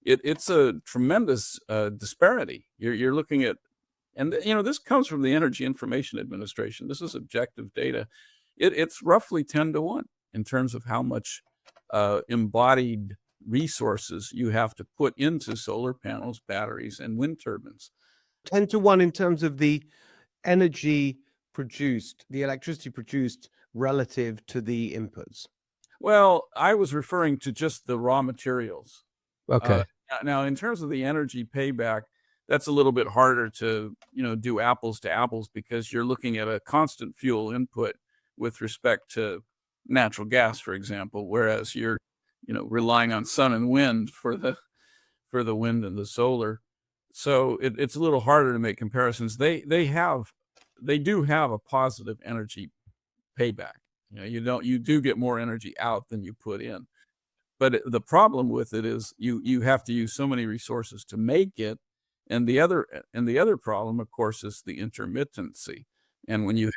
it's a tremendous disparity. You're looking at, and this comes from the Energy Information Administration. This is objective data. It's roughly 10 to 1 in terms of how much embodied resources you have to put into solar panels, batteries, and wind turbines. 10 to 1 in terms of the energy produced, the electricity produced relative to the inputs. Well, I was referring to just the raw materials. Okay. Now, in terms of the energy payback, that's a little bit harder to, do apples to apples, because you're looking at a constant fuel input with respect to natural gas, for example, whereas you're, relying on sun and wind for the wind and the solar. So it's a little harder to make comparisons. They do have a positive energy payback. You do get more energy out than you put in. But the problem with it is you have to use so many resources to make it. And the other problem, of course, is the intermittency. And when you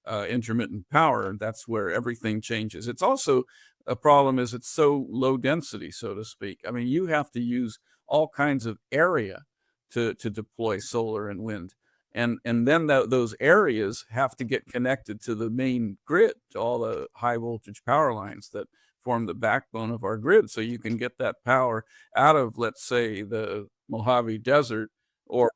have intermittent power, that's where everything changes. It's also a problem is it's so low density, so to speak. I mean, you have to use all kinds of area to deploy solar and wind. And then those areas have to get connected to the main grid, to all the high voltage power lines that form the backbone of our grid. So you can get that power out of, let's say, the Mojave Desert, or,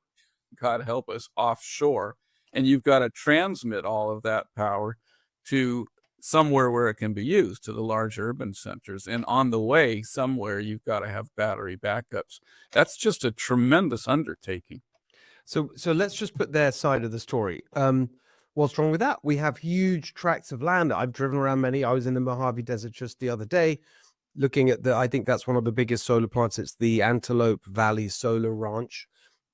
God help us, offshore. And you've got to transmit all of that power to somewhere where it can be used, to the large urban centers. And on the way, somewhere, you've got to have battery backups. That's just a tremendous undertaking. So let's just put their side of the story. What's wrong with that? We have huge tracts of land. I've driven around many. I was in the Mojave Desert just the other day, looking at I think that's one of the biggest solar plants. It's the Antelope Valley Solar Ranch.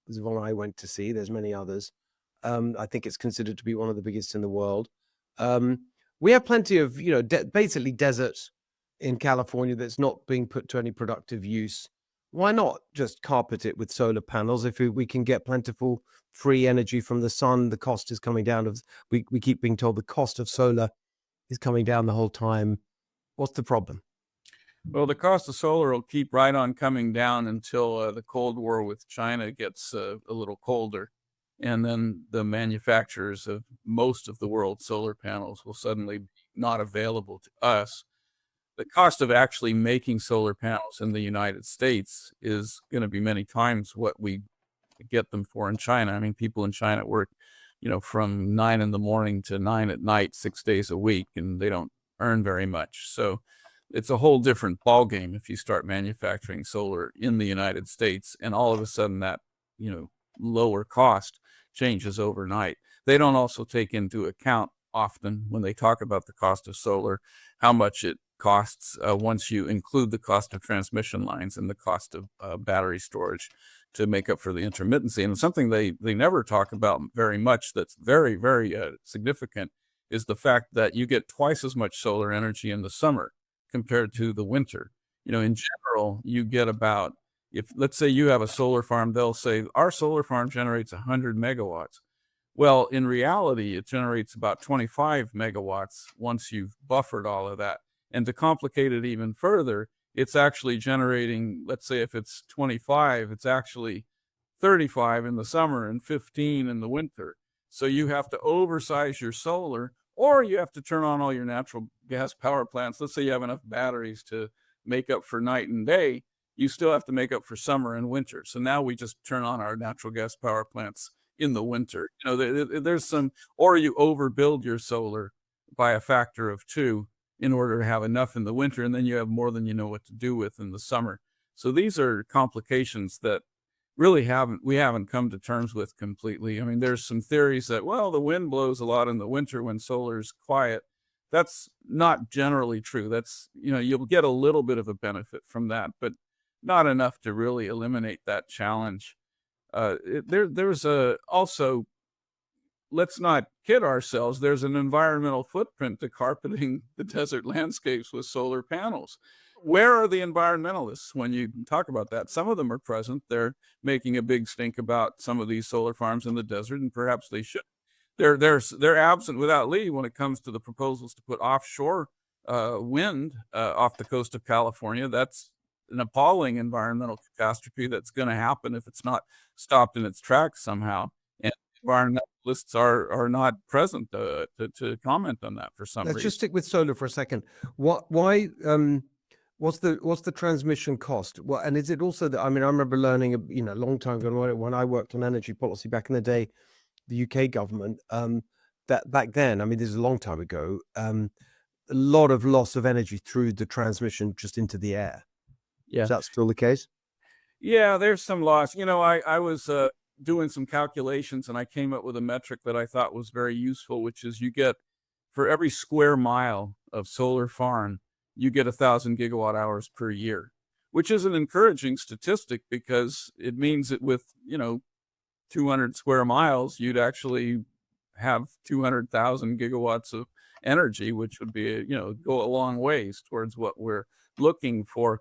This is one I went to see. There's many others. I think it's considered to be one of the biggest in the world. We have plenty of, basically desert in California that's not being put to any productive use. Why not just carpet it with solar panels? If we can get plentiful free energy from the sun, the cost is coming down. We keep being told the cost of solar is coming down the whole time. What's the problem? Well, the cost of solar will keep right on coming down until the Cold War with China gets a little colder. And then the manufacturers of most of the world's solar panels will suddenly be not available to us. The cost of actually making solar panels in the United States is going to be many times what we get them for in China. I mean, people in China work, from 9 in the morning to 9 at night, 6 days a week, and they don't earn very much. So it's a whole different ballgame if you start manufacturing solar in the United States, and all of a sudden that, lower cost changes overnight. They don't also take into account often, when they talk about the cost of solar, how much it costs once you include the cost of transmission lines and the cost of battery storage to make up for the intermittency. And something they never talk about very much that's very, very significant is the fact that you get twice as much solar energy in the summer compared to the winter. In general, you get about, if let's say you have a solar farm, they'll say our solar farm generates 100 megawatts. Well, in reality, it generates about 25 megawatts once you've buffered all of that. And to complicate it even further, it's actually generating, let's say if it's 25, it's actually 35 in the summer and 15 in the winter. So you have to oversize your solar, or you have to turn on all your natural gas power plants. Let's say you have enough batteries to make up for night and day. You still have to make up for summer and winter. So now we just turn on our natural gas power plants in the winter. There's some, or you overbuild your solar by a factor of 2 in order to have enough in the winter, and then you have more than you know what to do with in the summer. So these are complications that really we haven't come to terms with completely. I mean, there's some theories that, well, the wind blows a lot in the winter when solar's quiet. That's not generally true. That's, you'll get a little bit of a benefit from that, but not enough to really eliminate that challenge. There's also, let's not kid ourselves, there's an environmental footprint to carpeting the desert landscapes with solar panels. Where are the environmentalists when you talk about that? Some of them are present. They're making a big stink about some of these solar farms in the desert, and perhaps they should. They're absent without leave when it comes to the proposals to put offshore wind off the coast of California. That's an appalling environmental catastrophe that's going to happen if it's not stopped in its tracks somehow. And environmentalists are not present to comment on that for some Let's reason. just stick with solar for a second. Why? What's the transmission cost? And is it also that, I mean, I remember learning, a long time ago when I worked on energy policy back in the day, the UK government, that back then, I mean, this is a long time ago, a lot of loss of energy through the transmission just into the air. Yeah. Is that still the case? Yeah, there's some loss. I was doing some calculations, and I came up with a metric that I thought was very useful, which is you get, for every square mile of solar farm, you get 1,000 gigawatt hours per year, which is an encouraging statistic because it means that with, 200 square miles, you'd actually have 200,000 gigawatts of energy, which would be, go a long ways towards what we're looking for.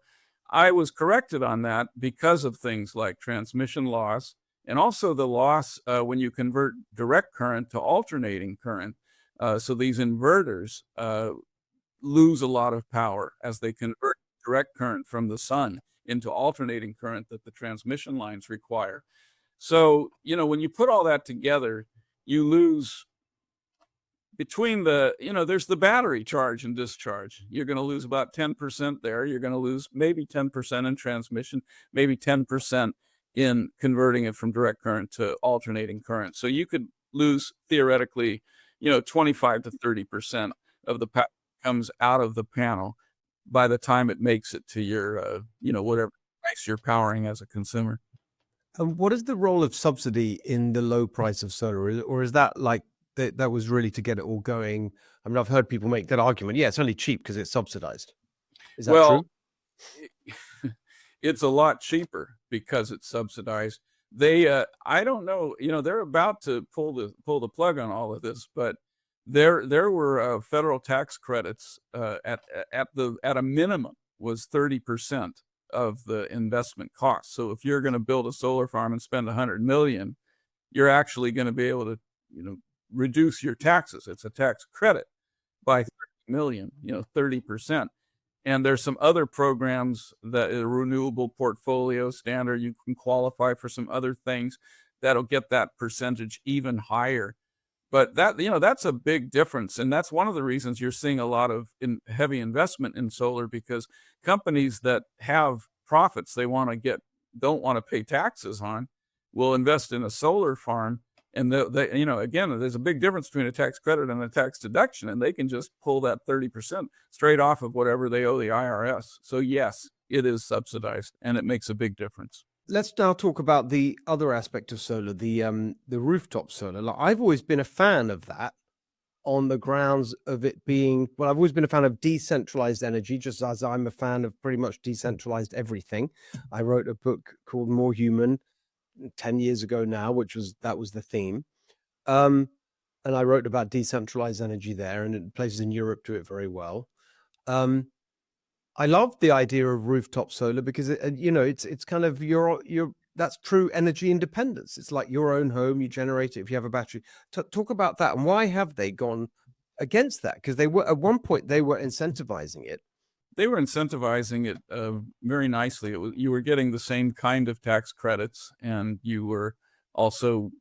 I was corrected on that because of things like transmission loss and also the loss when you convert direct current to alternating current. So these inverters lose a lot of power as they convert direct current from the sun into alternating current that the transmission lines require. So, when you put all that together, you lose between there's the battery charge and discharge. You're going to lose about 10% there. You're going to lose maybe 10% in transmission, maybe 10% in converting it from direct current to alternating current. So you could lose theoretically, 25 to 30% of the power comes out of the panel by the time it makes it to your, whatever price you're powering as a consumer. And what is the role of subsidy in the low price of solar? Or is that like that was really to get it all going? I mean, I've heard people make that argument. Yeah, it's only cheap because it's subsidized. Is that Well, true? it's a lot cheaper because it's subsidized. They, I don't know, they're about to pull the plug on all of this, but there were federal tax credits at a minimum was 30% of the investment cost. So if you're going to build a solar farm and spend 100 million, you're actually going to be able to, reduce your taxes. It's a tax credit by 30 million, 30%. And there's some other programs that a renewable portfolio standard, you can qualify for some other things that'll get that percentage even higher. But that's a big difference. And that's one of the reasons you're seeing a lot of heavy investment in solar, because companies that have profits they don't want to pay taxes on will invest in a solar farm. And again, there's a big difference between a tax credit and a tax deduction, and they can just pull that 30% straight off of whatever they owe the IRS. So yes, it is subsidized, and it makes a big difference. Let's now talk about the other aspect of solar, the rooftop solar. Like, I've always been a fan of that on the grounds of it being, well, I've always been a fan of decentralized energy, just as I'm a fan of pretty much decentralized everything. I wrote a book called More Human 10 years ago now, that was the theme. and I wrote about decentralized energy there, and places in Europe do it very well. Um, I love the idea of rooftop solar because it's kind of your that's true energy independence. It's like your own home. You generate it if you have a battery. Talk about that, and why have they gone against that? Because they were at one point they were incentivizing it. They were incentivizing it very nicely. You were getting the same kind of tax credits, and you were also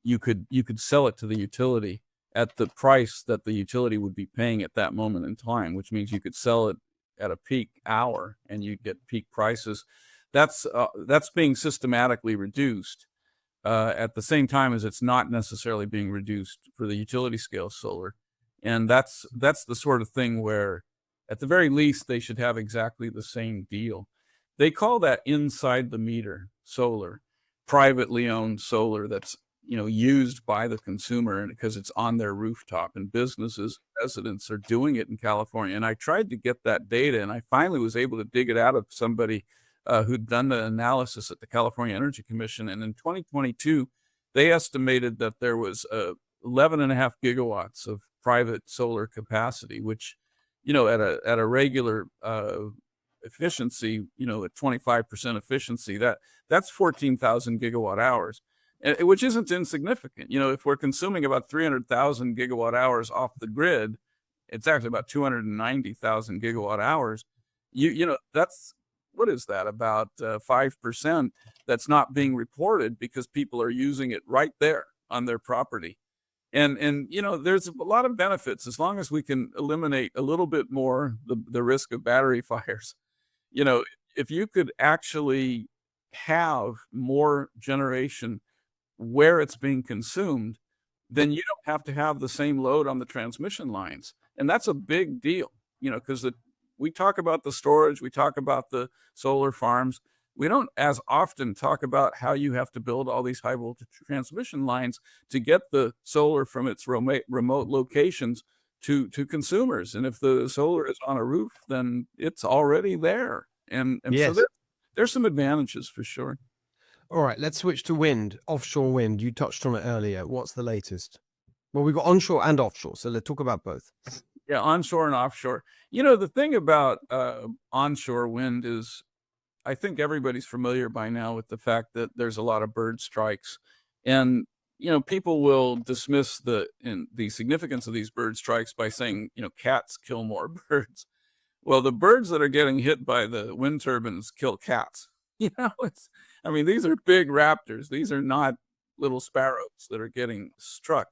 you could sell it to the utility at the price that the utility would be paying at that moment in time, which means you could sell it at a peak hour and you'd get peak prices. That's being systematically reduced at the same time as it's not necessarily being reduced for the utility scale solar. And that's the sort of thing where, at the very least, they should have exactly the same deal. They call that inside the meter solar, privately owned solar that's used by the consumer, and because it's on their rooftop, and businesses, residents are doing it in California. And I tried to get that data, and I finally was able to dig it out of somebody who'd done the analysis at the California Energy Commission. And in 2022, they estimated that there was 11.5 gigawatts of private solar capacity, which, at a regular efficiency, at 25% efficiency, that's 14,000 gigawatt hours, which isn't insignificant. If we're consuming about 300,000 gigawatt hours off the grid, it's actually about 290,000 gigawatt hours. That's, what is that, about 5% that's not being reported because people are using it right there on their property. And there's a lot of benefits as long as we can eliminate a little bit more the risk of battery fires. You know, if you could actually have more generation where it's being consumed, then you don't have to have the same load on the transmission lines. And that's a big deal, because we talk about the storage, we talk about the solar farms. We don't as often talk about how you have to build all these high voltage transmission lines to get the solar from its remote locations to consumers. And if the solar is on a roof, then it's already there. And so Yes. there's some advantages for sure. All right, let's switch to wind, offshore wind. You touched on it earlier. What's the latest? Well, we've got onshore and offshore, so let's talk about both. Yeah, onshore and offshore. The thing about onshore wind is, I think everybody's familiar by now with the fact that there's a lot of bird strikes. And people will dismiss the significance of these bird strikes by saying, cats kill more birds. Well, the birds that are getting hit by the wind turbines kill cats. These are big raptors. These are not little sparrows that are getting struck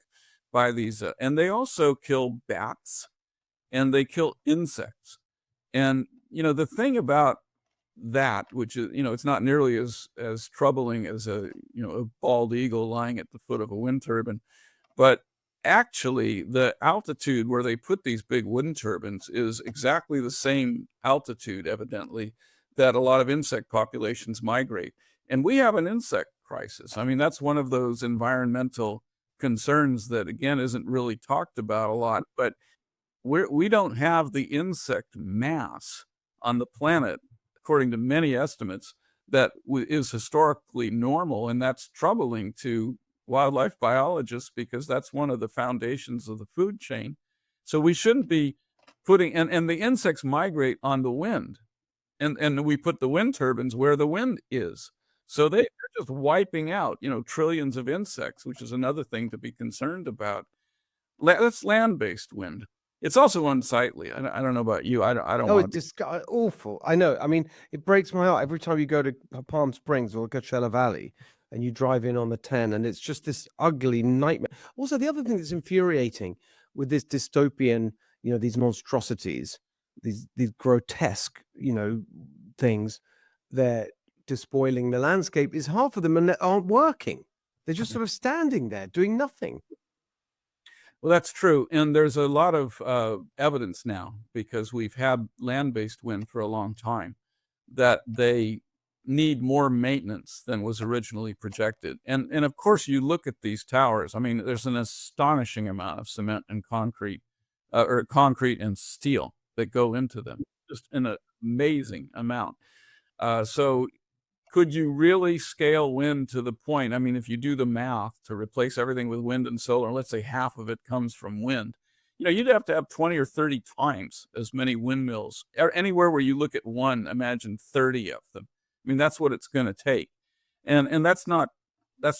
by these. And they also kill bats, and they kill insects. And, the thing about that, which is, it's not nearly as troubling as a bald eagle lying at the foot of a wind turbine, but actually the altitude where they put these big wind turbines is exactly the same altitude, evidently, that a lot of insect populations migrate. And we have an insect crisis. That's one of those environmental concerns that, again, isn't really talked about a lot, but we don't have the insect mass on the planet, according to many estimates, that is historically normal. And that's troubling to wildlife biologists because that's one of the foundations of the food chain. So we shouldn't be putting, and the insects migrate on the wind. And we put the wind turbines where the wind is. So they're just wiping out, trillions of insects, which is another thing to be concerned about. That's land-based wind. It's also unsightly. I don't know about you. I don't Oh, want it's awful. I know. It breaks my heart every time you go to Palm Springs or Coachella Valley and you drive in on the 10, and it's just this ugly nightmare. Also, the other thing that's infuriating with this dystopian, these monstrosities, these grotesque, things that despoiling the landscape, is half of them aren't working. They're just sort of standing there doing nothing. Well, that's true. And there's a lot of evidence now, because we've had land-based wind for a long time, that they need more maintenance than was originally projected. And of course, you look at these towers. There's an astonishing amount of cement and concrete, or concrete and steel that go into them, just an amazing amount. So could you really scale wind to the point? I mean, if you do the math to replace everything with wind and solar, and let's say half of it comes from wind, you'd have to have 20 or 30 times as many windmills. Anywhere where you look at one, imagine 30 of them. I mean, that's what it's going to take. And that's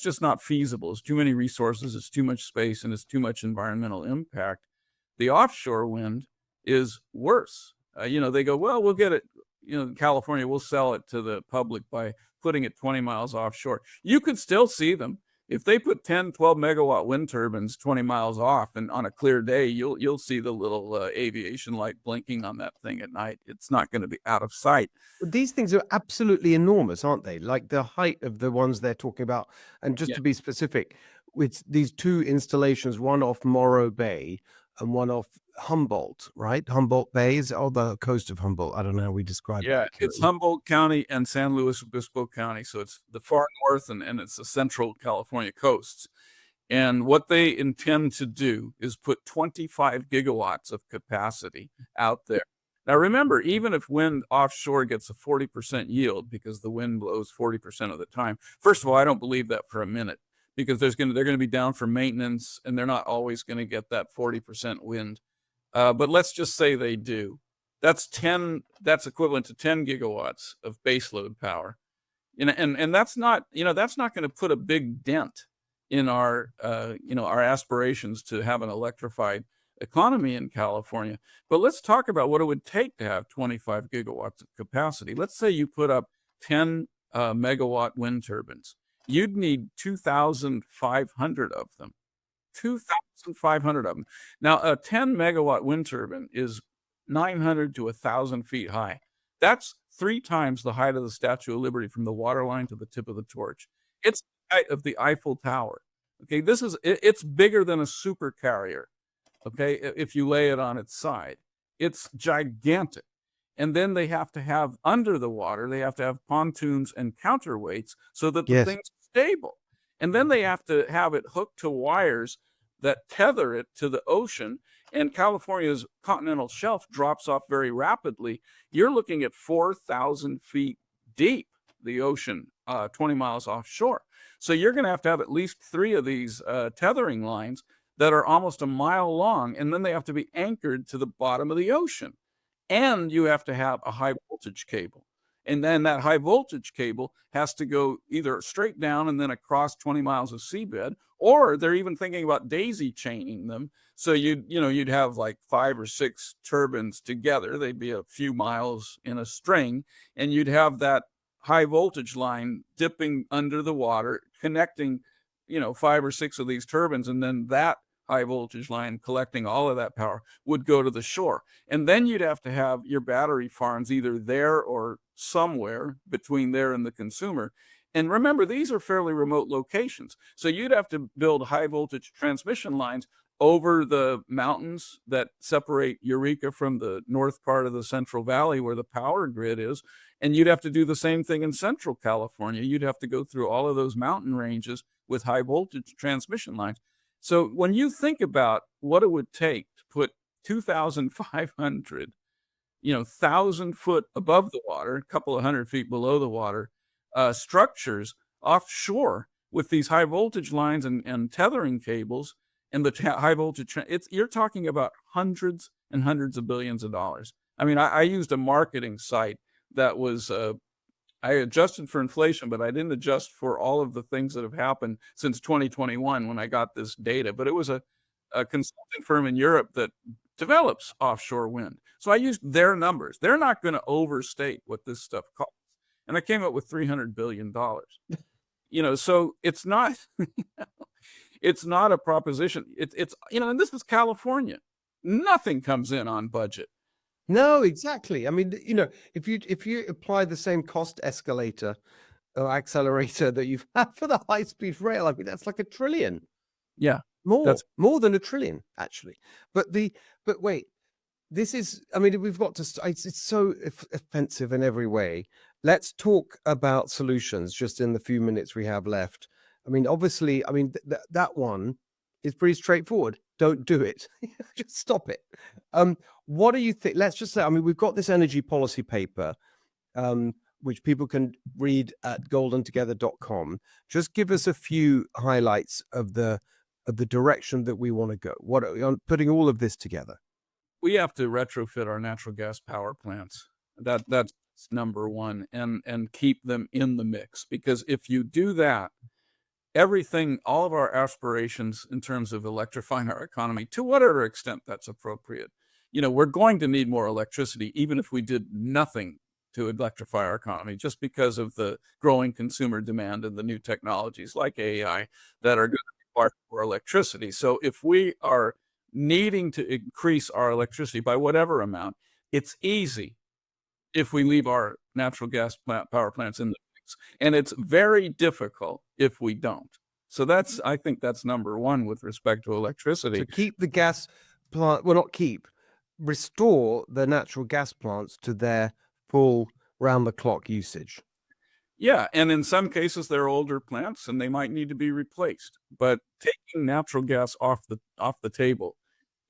just not feasible. It's too many resources, it's too much space, and it's too much environmental impact. The offshore wind is worse. They go, well, we'll get it, in California, we'll sell it to the public by putting it 20 miles offshore. You could still see them. If they put 10, 12 megawatt wind turbines 20 miles off, and on a clear day, you'll see the little aviation light blinking on that thing at night. It's not going to be out of sight. These things are absolutely enormous, aren't they? Like the height of the ones they're talking about. And just Yeah. to be specific, with these two installations, one off Morro Bay and one off Humboldt, right? Humboldt Bay is on the coast of Humboldt. I don't know how we describe it Yeah, it's accurately. Humboldt County and San Luis Obispo County, so it's the far north and it's the central California coasts. And what they intend to do is put 25 gigawatts of capacity out there. Now, remember, even if wind offshore gets a 40% yield because the wind blows 40% of the time, first of all, I don't believe that for a minute, because they're going to be down for maintenance, and they're not always going to get that 40% wind. But let's just say they do. That's equivalent to 10 gigawatts of baseload power. And that's not going to put a big dent in our aspirations to have an electrified economy in California. But let's talk about what it would take to have 25 gigawatts of capacity. Let's say you put up 10 megawatt wind turbines. You'd need 2,500 of them. 2,500 of them. Now, a 10 megawatt wind turbine is 900 to 1,000 feet high. That's 3 times the height of the Statue of Liberty from the waterline to the tip of the torch. It's the height of the Eiffel Tower. Okay, it's bigger than a supercarrier. Okay, if you lay it on its side, it's gigantic. And then they have to have under the water, they have to have pontoons and counterweights so that the Yes. thing's stable. And then they have to have it hooked to wires that tether it to the ocean. And California's continental shelf drops off very rapidly. You're looking at 4,000 feet deep, the ocean, 20 miles offshore. So you're going to have at least 3 of these tethering lines that are almost a mile long, and then they have to be anchored to the bottom of the ocean. And you have to have a high voltage cable. And then that high voltage cable has to go either straight down and then across 20 miles of seabed, or they're even thinking about daisy chaining them. So you'd have like 5 or 6 turbines together. They'd be a few miles in a string, and you'd have that high voltage line dipping under the water, connecting, 5 or 6 of these turbines, and then that high voltage line collecting all of that power would go to the shore. And then you'd have to have your battery farms either there or somewhere between there and the consumer. And remember, these are fairly remote locations. So you'd have to build high voltage transmission lines over the mountains that separate Eureka from the north part of the Central Valley where the power grid is. And you'd have to do the same thing in Central California. You'd have to go through all of those mountain ranges with high voltage transmission lines. So when you think about what it would take to put 2,500, 1,000 foot above the water, a couple of 100 feet below the water, structures offshore with these high voltage lines and tethering cables and the high voltage, you're talking about hundreds and hundreds of billions of dollars. I mean, I used a marketing site that was I adjusted for inflation, but I didn't adjust for all of the things that have happened since 2021 when I got this data. But it was a consulting firm in Europe that develops offshore wind. So I used their numbers. They're not going to overstate what this stuff costs. And I came up with $300 billion. So it's not, it's not a proposition. It's and this is California. Nothing comes in on budget. No, exactly. I mean, if you apply the same cost escalator or accelerator that you've had for the high-speed rail, I mean, that's like $1 trillion. Yeah, More than $1 trillion, actually. But wait, this is, I mean, we've got to, it's so offensive in every way. Let's talk about solutions just in the few minutes we have left. I mean, obviously, that one is pretty straightforward. Don't do it. Just stop it. What do you think? Let's just say, I mean, we've got this energy policy paper, which people can read at goldentogether.com. Just give us a few highlights of the direction that we want to go. What on putting all of this together? We have to retrofit our natural gas power plants. That's number one, and keep them in the mix, because if you do that, everything, all of our aspirations in terms of electrifying our economy, to whatever extent that's appropriate, we're going to need more electricity, even if we did nothing to electrify our economy, just because of the growing consumer demand and the new technologies like AI that are going to require more electricity. So if we are needing to increase our electricity by whatever amount, it's easy if we leave our natural gas power plants in the mix, and it's very difficult if we don't. So I think that's number one with respect to electricity. To keep the gas plant, well, not keep, restore the natural gas plants to their full round-the-clock usage. Yeah, and in some cases, they're older plants, and they might need to be replaced. But taking natural gas off the table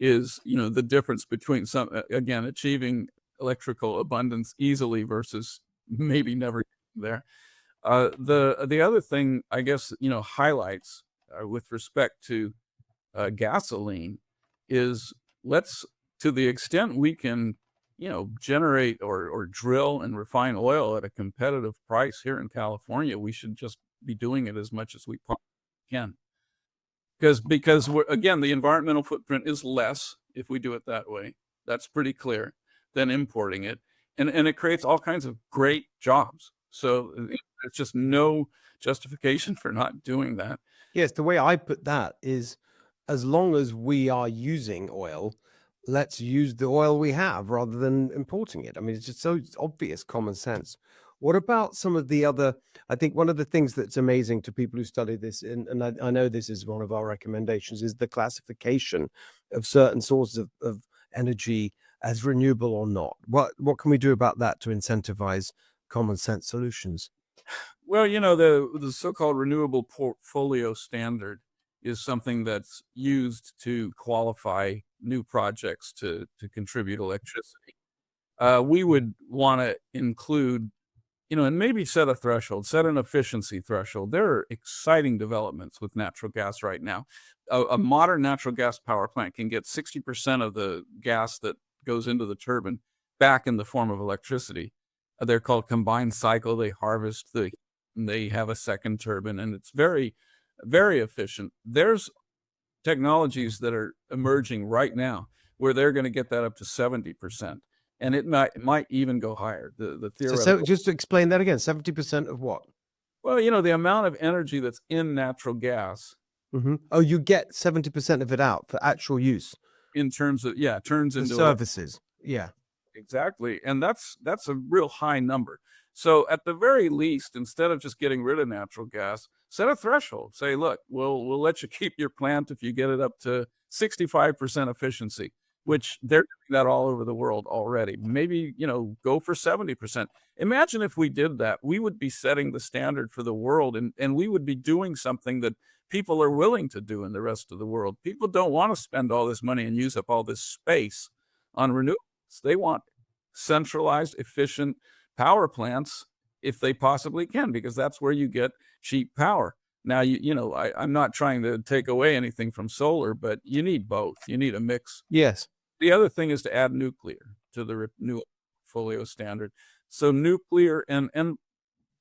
is, the difference between again, achieving electrical abundance easily versus maybe never getting there. The other thing, I guess, highlights with respect to gasoline is, to the extent we can, generate or drill and refine oil at a competitive price here in California, we should just be doing it as much as we possibly can. Because again, the environmental footprint is less if we do it that way. That's pretty clear, than importing it. And it creates all kinds of great jobs. So there's just no justification for not doing that. Yes, the way I put that is, as long as we are using oil, let's use the oil we have rather than importing it. I mean, it's just so obvious common sense. What about some of the other? I think one of the things that's amazing to people who study this, and I know this is one of our recommendations, is the classification of certain sources of energy as renewable or not. What can we do about that to incentivize common sense solutions? Well, the so-called renewable portfolio standard is something that's used to qualify new projects to contribute electricity. We would want to include, and maybe set a threshold, set an efficiency threshold. There are exciting developments with natural gas right now. A modern natural gas power plant can get 60% of the gas that goes into the turbine back in the form of electricity. They're called combined cycle. They harvest and they have a second turbine, and it's very, very efficient. There's technologies that are emerging right now where they're going to get that up to 70%. And it might even go higher. The theoretical. So just to explain that again, 70% of what? Well, the amount of energy that's in natural gas. Oh, you get 70% of it out for actual use. In terms of, turns The into services. Yeah. Exactly. And that's a real high number. So at the very least, instead of just getting rid of natural gas, set a threshold. Say, look, we'll let you keep your plant if you get it up to 65% efficiency, which they're doing that all over the world already. Maybe, go for 70%. Imagine if we did that, we would be setting the standard for the world, and we would be doing something that people are willing to do in the rest of the world. People don't want to spend all this money and use up all this space on renewables. They want centralized, efficient power plants if they possibly can, because that's where you get cheap power. Now, I'm not trying to take away anything from solar, but you need both. You need a mix. Yes. The other thing is to add nuclear to the new portfolio standard. So nuclear and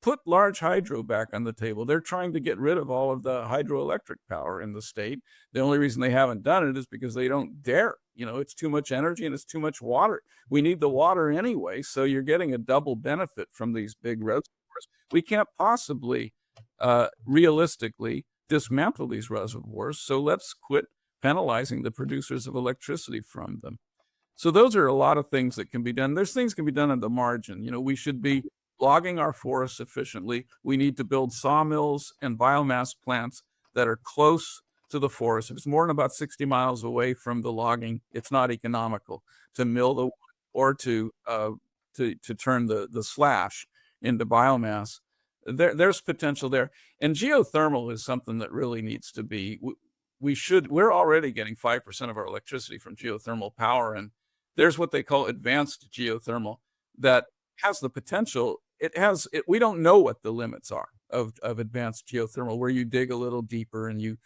put large hydro back on the table. They're trying to get rid of all of the hydroelectric power in the state. The only reason they haven't done it is because they don't dare. It's too much energy and it's too much water. We need the water anyway, so you're getting a double benefit from these big reservoirs. We can't possibly realistically dismantle these reservoirs, so let's quit penalizing the producers of electricity from them. So those are a lot of things that can be done. There's things can be done at the margin. We should be logging our forests efficiently. We need to build sawmills and biomass plants that are close to the forest. If it's more than about 60 miles away from the logging, it's not economical to mill the wood or to turn the slash into biomass. There's potential there. And geothermal is something that really needs to be, we're already getting 5% of our electricity from geothermal power. And there's what they call advanced geothermal that has the potential we don't know what the limits are of advanced geothermal, where you dig a little deeper and you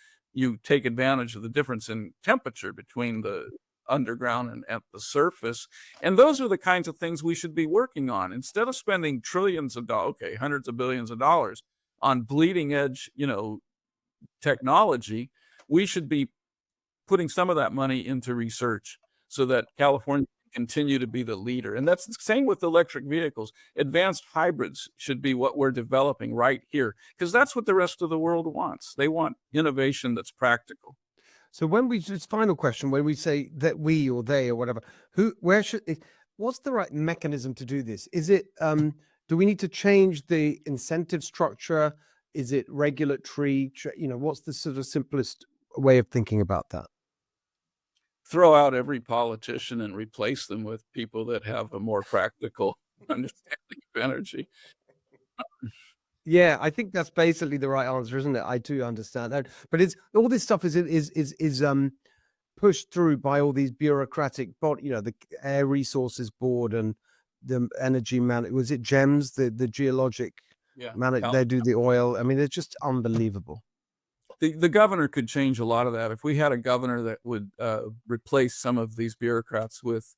take advantage of the difference in temperature between the underground and at the surface. And those are the kinds of things we should be working on instead of spending trillions of dollars, okay, hundreds of billions of dollars on bleeding edge, technology. We should be putting some of that money into research so that California can continue to be the leader. And that's the same with electric vehicles. Advanced hybrids should be what we're developing right here, because that's what the rest of the world wants. They want innovation that's practical. So just final question, when we say that we or they or whatever, what's the right mechanism to do this? Is it, do we need to change the incentive structure? Is it regulatory? What's the sort of simplest way of thinking about that? Throw out every politician and replace them with people that have a more practical understanding of energy. Yeah, I think that's basically the right answer, isn't it? I do understand that, but it's all this stuff is pushed through by all these bureaucratic the Air Resources Board and the energy man. Was it GEMS, the geologic they do the oil. I mean, it's just unbelievable. The governor could change a lot of that. If we had a governor that would replace some of these bureaucrats with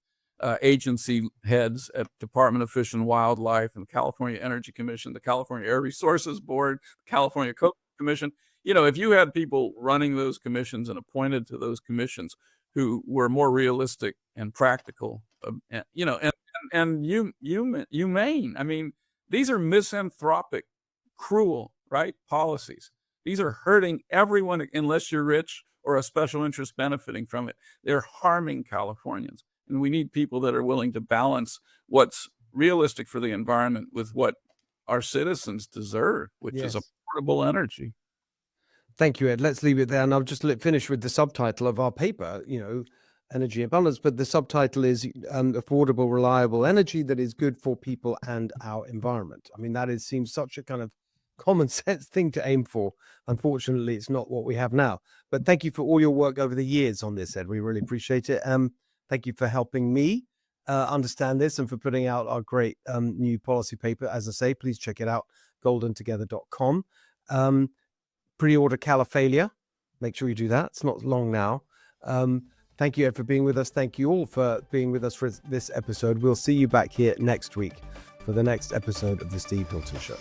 agency heads at Department of Fish and Wildlife and the California Energy Commission, the California Air Resources Board, the California Coast Commission. If you had people running those commissions and appointed to those commissions who were more realistic and practical, and humane. I mean, these are misanthropic, cruel, right, policies. These are hurting everyone unless you're rich or a special interest benefiting from it. They're harming Californians. And we need people that are willing to balance what's realistic for the environment with what our citizens deserve, which is affordable energy. Thank you, Ed. Let's leave it there. And I'll just finish with the subtitle of our paper, energy abundance. But the subtitle is affordable, reliable energy that is good for people and our environment. I mean, seems such a kind of common sense thing to aim for. Unfortunately, it's not what we have now. But thank you for all your work over the years on this, Ed. We really appreciate it. Thank you for helping me understand this and for putting out our great new policy paper. As I say, please check it out, goldentogether.com. Pre-order Califalia. Make sure you do that. It's not long now. Thank you, Ed, for being with us. Thank you all for being with us for this episode. We'll see you back here next week for the next episode of The Steve Hilton Show.